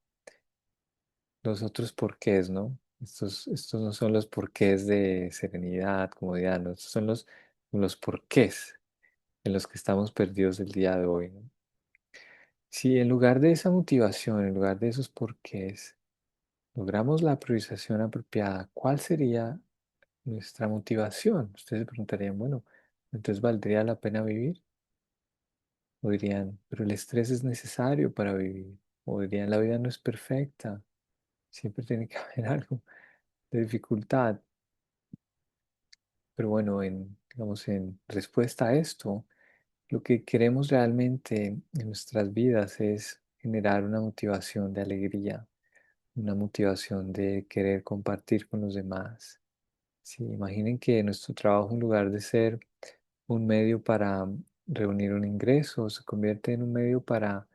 [SPEAKER 1] los otros porqués, ¿no? Estos no son los porqués de serenidad, comodidad, ¿no? Estos son los porqués en los que estamos perdidos el día de hoy, ¿no? Si en lugar de esa motivación, en lugar de esos porqués, logramos la priorización apropiada, ¿cuál sería nuestra motivación? Ustedes se preguntarían, bueno, entonces ¿valdría la pena vivir? O dirían, pero el estrés es necesario para vivir. O dirían, la vida no es perfecta, siempre tiene que haber algo de dificultad. Pero bueno, digamos, en respuesta a esto, lo que queremos realmente en nuestras vidas es generar una motivación de alegría, una motivación de querer compartir con los demás. Sí, imaginen que nuestro trabajo, en lugar de ser un medio para reunir un ingreso, se convierte en un medio para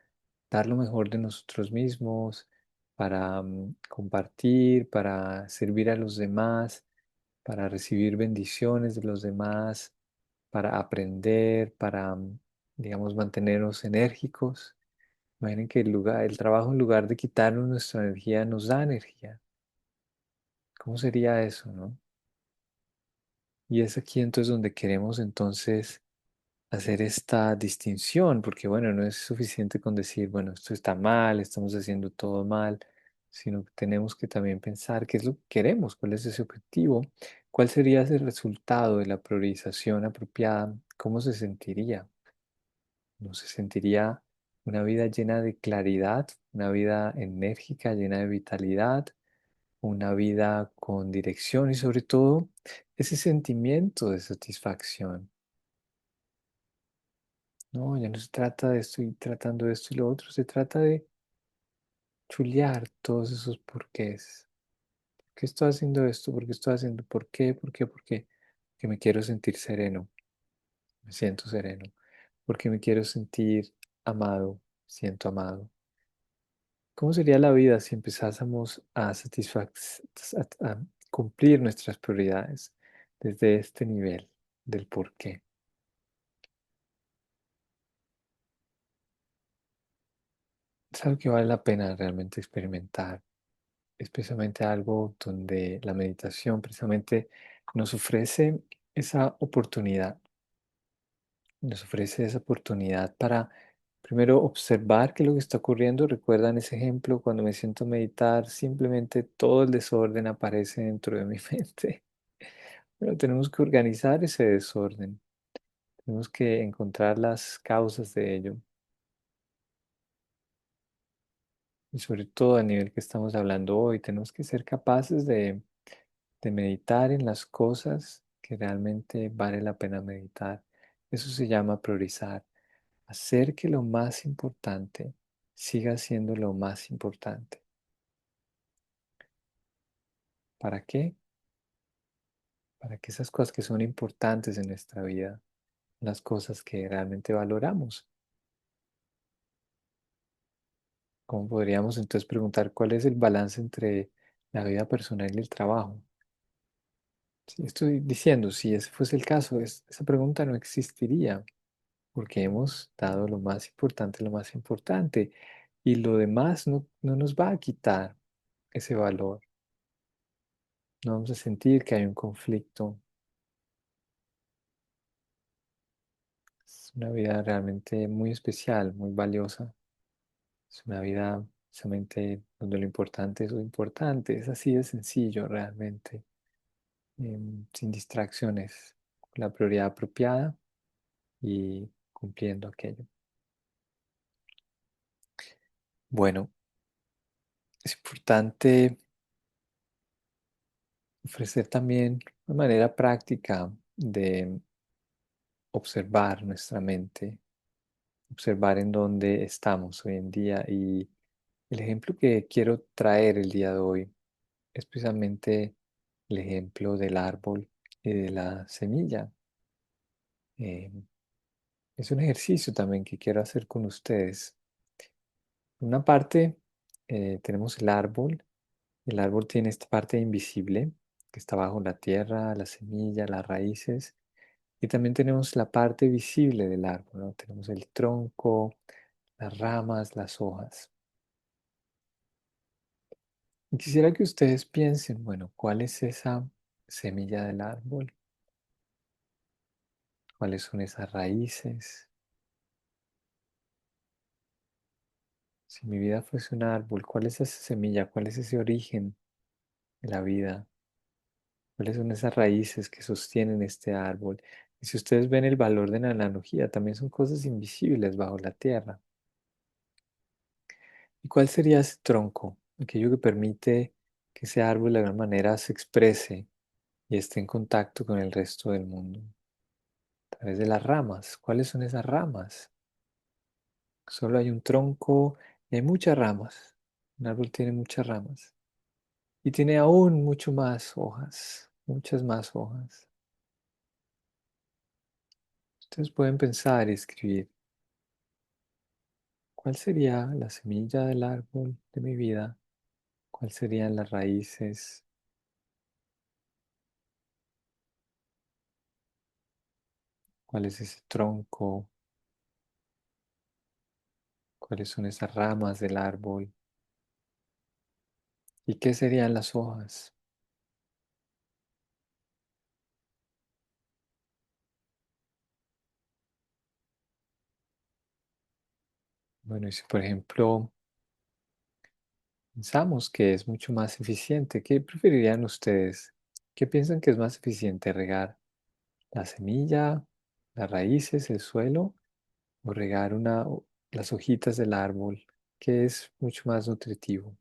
[SPEAKER 1] dar lo mejor de nosotros mismos, para compartir, para servir a los demás, para recibir bendiciones de los demás, para aprender, para, digamos, mantenernos enérgicos. Imaginen que el trabajo, en lugar de quitarnos nuestra energía, nos da energía. ¿Cómo sería eso, no? Y es aquí entonces donde queremos entonces hacer esta distinción, porque bueno, no es suficiente con decir, bueno, esto está mal, estamos haciendo todo mal, sino que tenemos que también pensar qué es lo que queremos, cuál es ese objetivo, cuál sería ese resultado de la priorización apropiada, cómo se sentiría. ¿No se sentiría una vida llena de claridad, una vida enérgica, llena de vitalidad, una vida con dirección y sobre todo ese sentimiento de satisfacción? No, ya no se trata de estoy tratando esto y lo otro, se trata de chulear todos esos porqués. ¿Por qué estoy haciendo esto? ¿Por qué estoy haciendo? ¿Por qué? ¿Por qué? ¿Por qué? Porque me quiero sentir sereno, me siento sereno. Porque me quiero sentir amado, siento amado. ¿Cómo sería la vida si empezásemos a cumplir nuestras prioridades desde este nivel del por qué? Es algo que vale la pena realmente experimentar, especialmente algo donde la meditación precisamente nos ofrece esa oportunidad, nos ofrece esa oportunidad para primero observar qué es lo que está ocurriendo. ¿Recuerdan ese ejemplo? Cuando me siento a meditar, simplemente todo el desorden aparece dentro de mi mente. Pero tenemos que organizar ese desorden, tenemos que encontrar las causas de ello y sobre todo a nivel que estamos hablando hoy, tenemos que ser capaces de meditar en las cosas que realmente vale la pena meditar. Eso se llama priorizar, hacer que lo más importante siga siendo lo más importante. ¿Para qué? Para que esas cosas que son importantes en nuestra vida, las cosas que realmente valoramos. ¿Cómo podríamos entonces preguntar cuál es el balance entre la vida personal y el trabajo? Sí, estoy diciendo, si ese fuese el caso, esa pregunta no existiría, porque hemos dado lo más importante, y lo demás no nos va a quitar ese valor. No vamos a sentir que hay un conflicto. Es una vida realmente muy especial, muy valiosa. Es una vida solamente donde lo importante es lo importante. Es así de sencillo realmente, sin distracciones, con la prioridad apropiada y cumpliendo aquello. Bueno, es importante ofrecer también una manera práctica de observar nuestra mente, observar en dónde estamos hoy en día. Y el ejemplo que quiero traer el día de hoy es precisamente el ejemplo del árbol. y de la semilla. Eh, es un ejercicio también que quiero hacer con ustedes. En una parte tenemos el árbol. El árbol tiene esta parte invisible que está bajo la tierra, la semilla, las raíces. Y también tenemos la parte visible del árbol, ¿no? Tenemos el tronco, las ramas, las hojas. Y quisiera que ustedes piensen, bueno, ¿cuál es esa semilla del árbol? ¿Cuáles son esas raíces? Si mi vida fuese un árbol, ¿cuál es esa semilla? ¿Cuál es ese origen de la vida? ¿Cuáles son esas raíces que sostienen este árbol? Y si ustedes ven el valor de la analogía, también son cosas invisibles bajo la tierra. ¿Y cuál sería ese tronco? Aquello que permite que ese árbol de alguna manera se exprese y esté en contacto con el resto del mundo. A través de las ramas. ¿Cuáles son esas ramas? Solo hay un tronco y hay muchas ramas. Un árbol tiene muchas ramas. Y tiene aún mucho más hojas, muchas más hojas. Ustedes pueden pensar y escribir, ¿cuál sería la semilla del árbol de mi vida? ¿Cuáles serían las raíces? ¿Cuál es ese tronco? ¿Cuáles son esas ramas del árbol? ¿Y qué serían las hojas? Bueno, y si por ejemplo pensamos que es mucho más eficiente, ¿qué preferirían ustedes? ¿Qué piensan que es más eficiente, regar la semilla, las raíces, el suelo o regar las hojitas del árbol, que es mucho más nutritivo,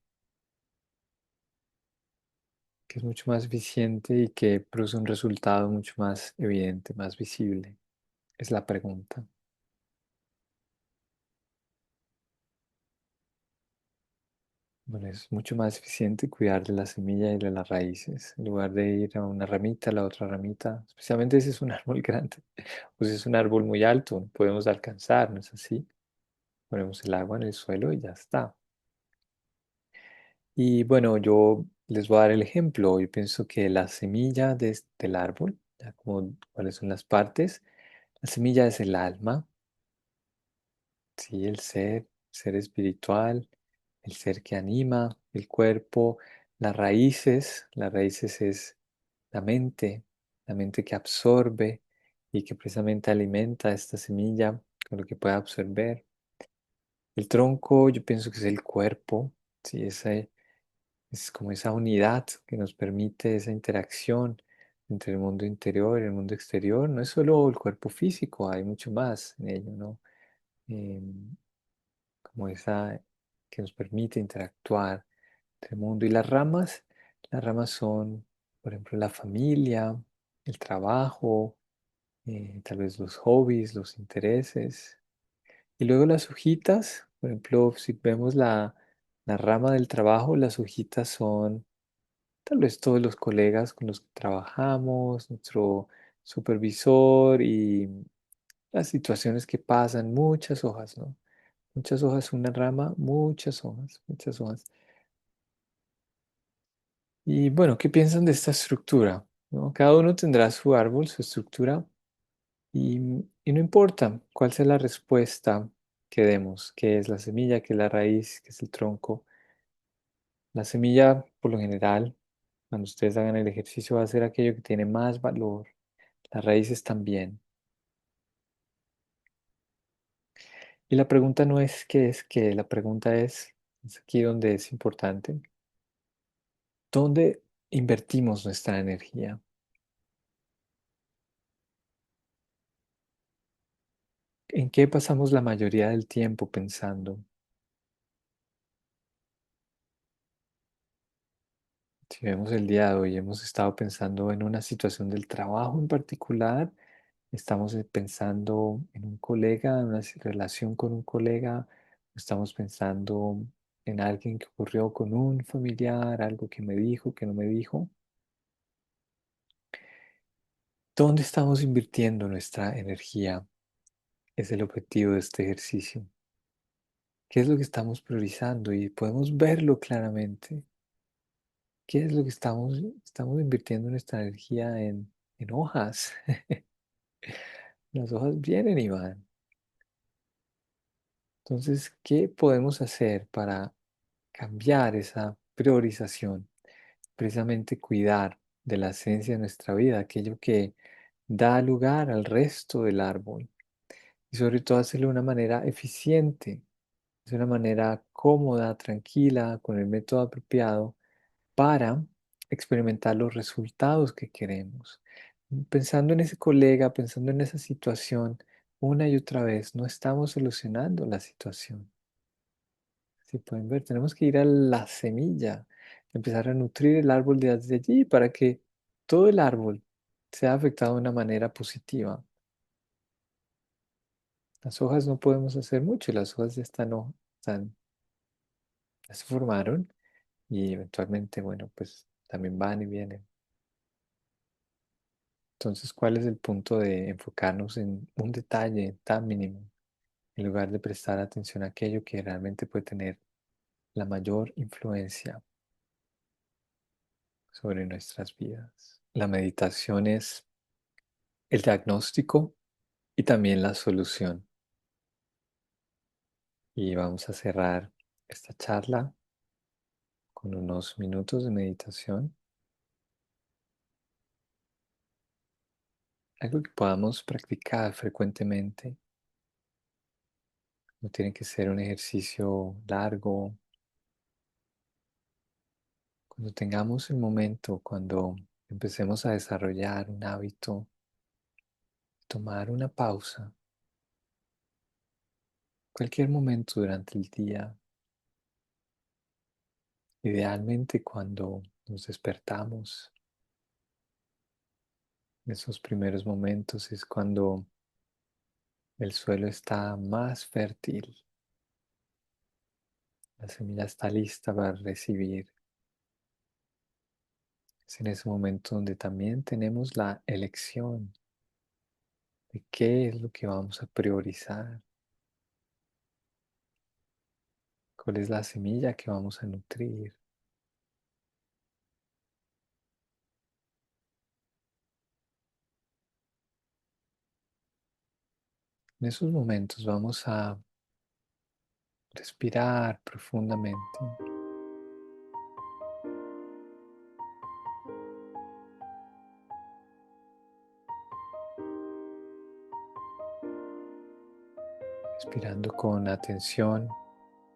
[SPEAKER 1] que es mucho más eficiente y que produce un resultado mucho más evidente, más visible? Es la pregunta. Bueno, es mucho más eficiente cuidar de la semilla y de las raíces, en lugar de ir a una ramita, a la otra ramita, especialmente si es un árbol grande o si es un árbol muy alto, no podemos alcanzar, ¿no es así? Ponemos el agua en el suelo y ya está. Y bueno, yo les voy a dar el ejemplo. Yo pienso que la semilla del árbol, ya como cuáles son las partes, la semilla es el alma, sí, el ser espiritual, el ser que anima, el cuerpo, las raíces es la mente que absorbe y que precisamente alimenta esta semilla con lo que puede absorber. El tronco, yo pienso que es el cuerpo, sí, es como esa unidad que nos permite esa interacción entre el mundo interior y el mundo exterior. No es solo el cuerpo físico, hay mucho más en ello, ¿no? Em, como esa que nos permite interactuar entre el mundo. Y las ramas son, por ejemplo, la familia, el trabajo, tal vez los hobbies, los intereses. Y luego las hojitas, por ejemplo, si vemos la rama del trabajo, las hojitas son tal vez todos los colegas con los que trabajamos, nuestro supervisor y las situaciones que pasan, muchas hojas, ¿no? Muchas hojas, una rama, muchas hojas, muchas hojas. Y bueno, ¿qué piensan de esta estructura? ¿No? Cada uno tendrá su árbol, su estructura, y no importa cuál sea la respuesta que demos, qué es la semilla, qué es la raíz, qué es el tronco. La semilla, por lo general, cuando ustedes hagan el ejercicio, va a ser aquello que tiene más valor. Las raíces también. Y la pregunta no es qué es qué, la pregunta es aquí donde es importante. ¿Dónde invertimos nuestra energía? ¿En qué pasamos la mayoría del tiempo pensando? Si vemos el día de hoy, hemos estado pensando en una situación del trabajo en particular, estamos pensando en un colega, en una relación con un colega, estamos pensando en alguien que ocurrió con un familiar, algo que me dijo, que no me dijo. ¿Dónde estamos invirtiendo nuestra energía? Es el objetivo de este ejercicio. ¿Qué es lo que estamos priorizando? Y podemos verlo claramente. ¿Qué es lo que estamos invirtiendo nuestra energía en hojas? Las hojas vienen y van. Entonces, ¿qué podemos hacer para cambiar esa priorización? Precisamente cuidar de la esencia de nuestra vida, aquello que da lugar al resto del árbol. Y sobre todo hacerlo de una manera eficiente, de una manera cómoda, tranquila, con el método apropiado para experimentar los resultados que queremos. Pensando en ese colega, pensando en esa situación, una y otra vez, no estamos solucionando la situación. Si pueden ver, tenemos que ir a la semilla, empezar a nutrir el árbol desde allí para que todo el árbol sea afectado de una manera positiva. Las hojas no podemos hacer mucho, las hojas ya ya se formaron y eventualmente, bueno, pues también van y vienen. Entonces, ¿cuál es el punto de enfocarnos en un detalle tan mínimo en lugar de prestar atención a aquello que realmente puede tener la mayor influencia sobre nuestras vidas? La meditación es el diagnóstico y también la solución. Y vamos a cerrar esta charla con unos minutos de meditación, algo que podamos practicar frecuentemente. No tiene que ser un ejercicio largo. Cuando tengamos el momento, cuando empecemos a desarrollar un hábito, tomar una pausa, cualquier momento durante el día, idealmente cuando nos despertamos, esos primeros momentos es cuando el suelo está más fértil, la semilla está lista para recibir. Es en ese momento donde también tenemos la elección de qué es lo que vamos a priorizar, cuál es la semilla que vamos a nutrir. En esos momentos vamos a respirar profundamente, respirando con atención,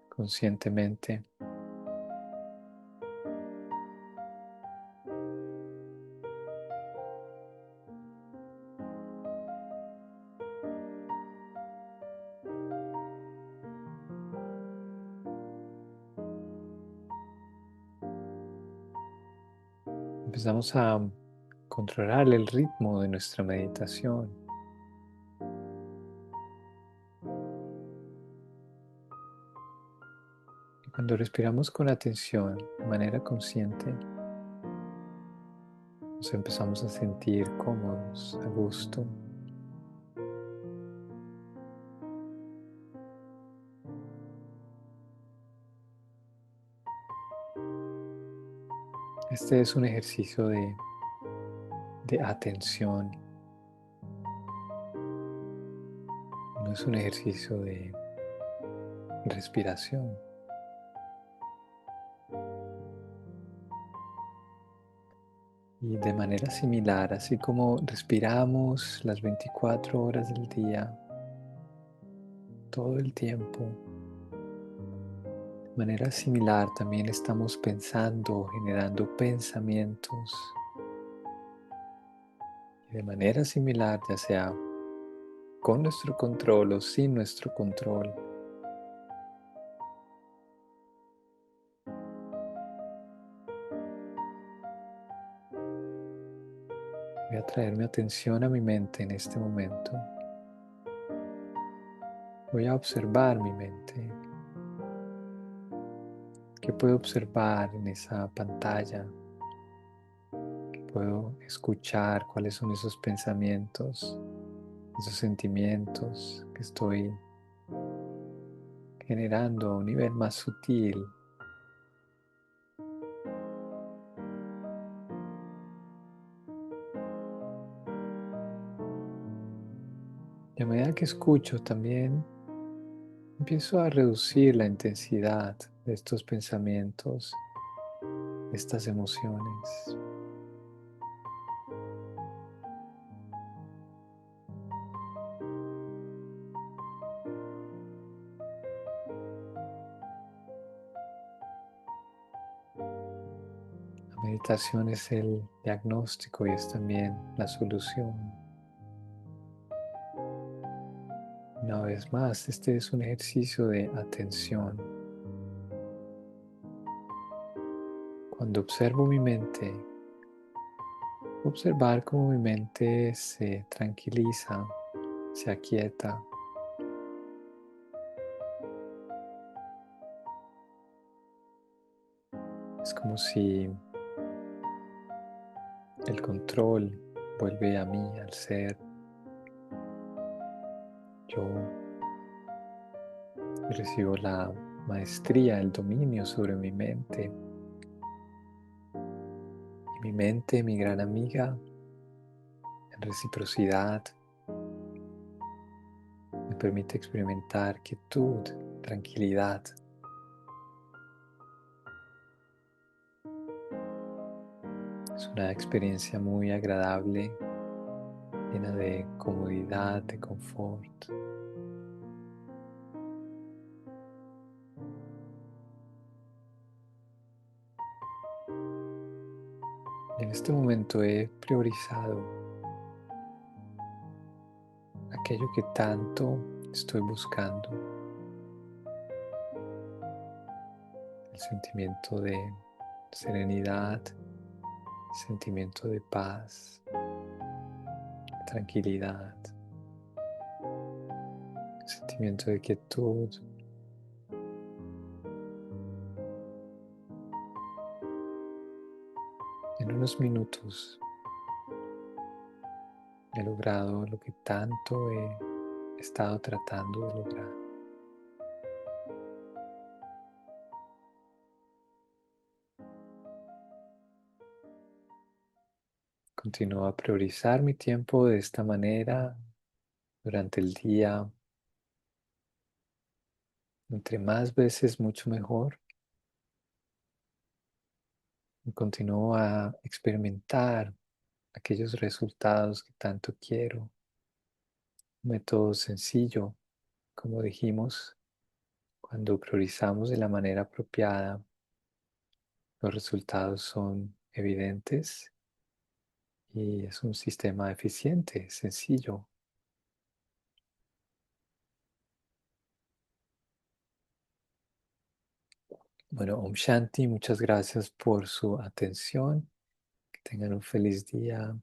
[SPEAKER 1] conscientemente. Empezamos a controlar el ritmo de nuestra meditación. Y cuando respiramos con atención, de manera consciente, nos empezamos a sentir cómodos, a gusto. Este es un ejercicio de atención, no es un ejercicio de respiración. Y de manera similar, así como respiramos las 24 horas del día, todo el tiempo, de manera similar también estamos pensando, generando pensamientos. Y de manera similar, ya sea con nuestro control o sin nuestro control, voy a traer mi atención a mi mente en este momento. Voy a observar mi mente. ¿Qué puedo observar en esa pantalla? ¿Qué puedo escuchar cuáles son esos pensamientos, esos sentimientos que estoy generando a un nivel más sutil. Y a medida que escucho también empiezo a reducir la intensidad de estos pensamientos, de estas emociones. La meditación es el diagnóstico y es también la solución. Una vez más, este es un ejercicio de atención. Cuando observo mi mente, observar cómo mi mente se tranquiliza, se aquieta. Es como si el control vuelve a mí, al ser. Yo recibo la maestría, el dominio sobre mi mente. Y mi mente, mi gran amiga, en reciprocidad, me permite experimentar quietud, tranquilidad. Es una experiencia muy agradable, llena de comodidad, de confort. Y en este momento he priorizado aquello que tanto estoy buscando, el sentimiento de serenidad, sentimiento de paz, tranquilidad, sentimiento de quietud. En unos minutos he logrado lo que tanto he estado tratando de lograr. Continúo a priorizar mi tiempo de esta manera durante el día. Entre más veces, mucho mejor. Y continúo a experimentar aquellos resultados que tanto quiero. Un método sencillo, como dijimos, cuando priorizamos de la manera apropiada, los resultados son evidentes y es un sistema eficiente, sencillo. Bueno, Om Shanti, muchas gracias por su atención. Que tengan un feliz día.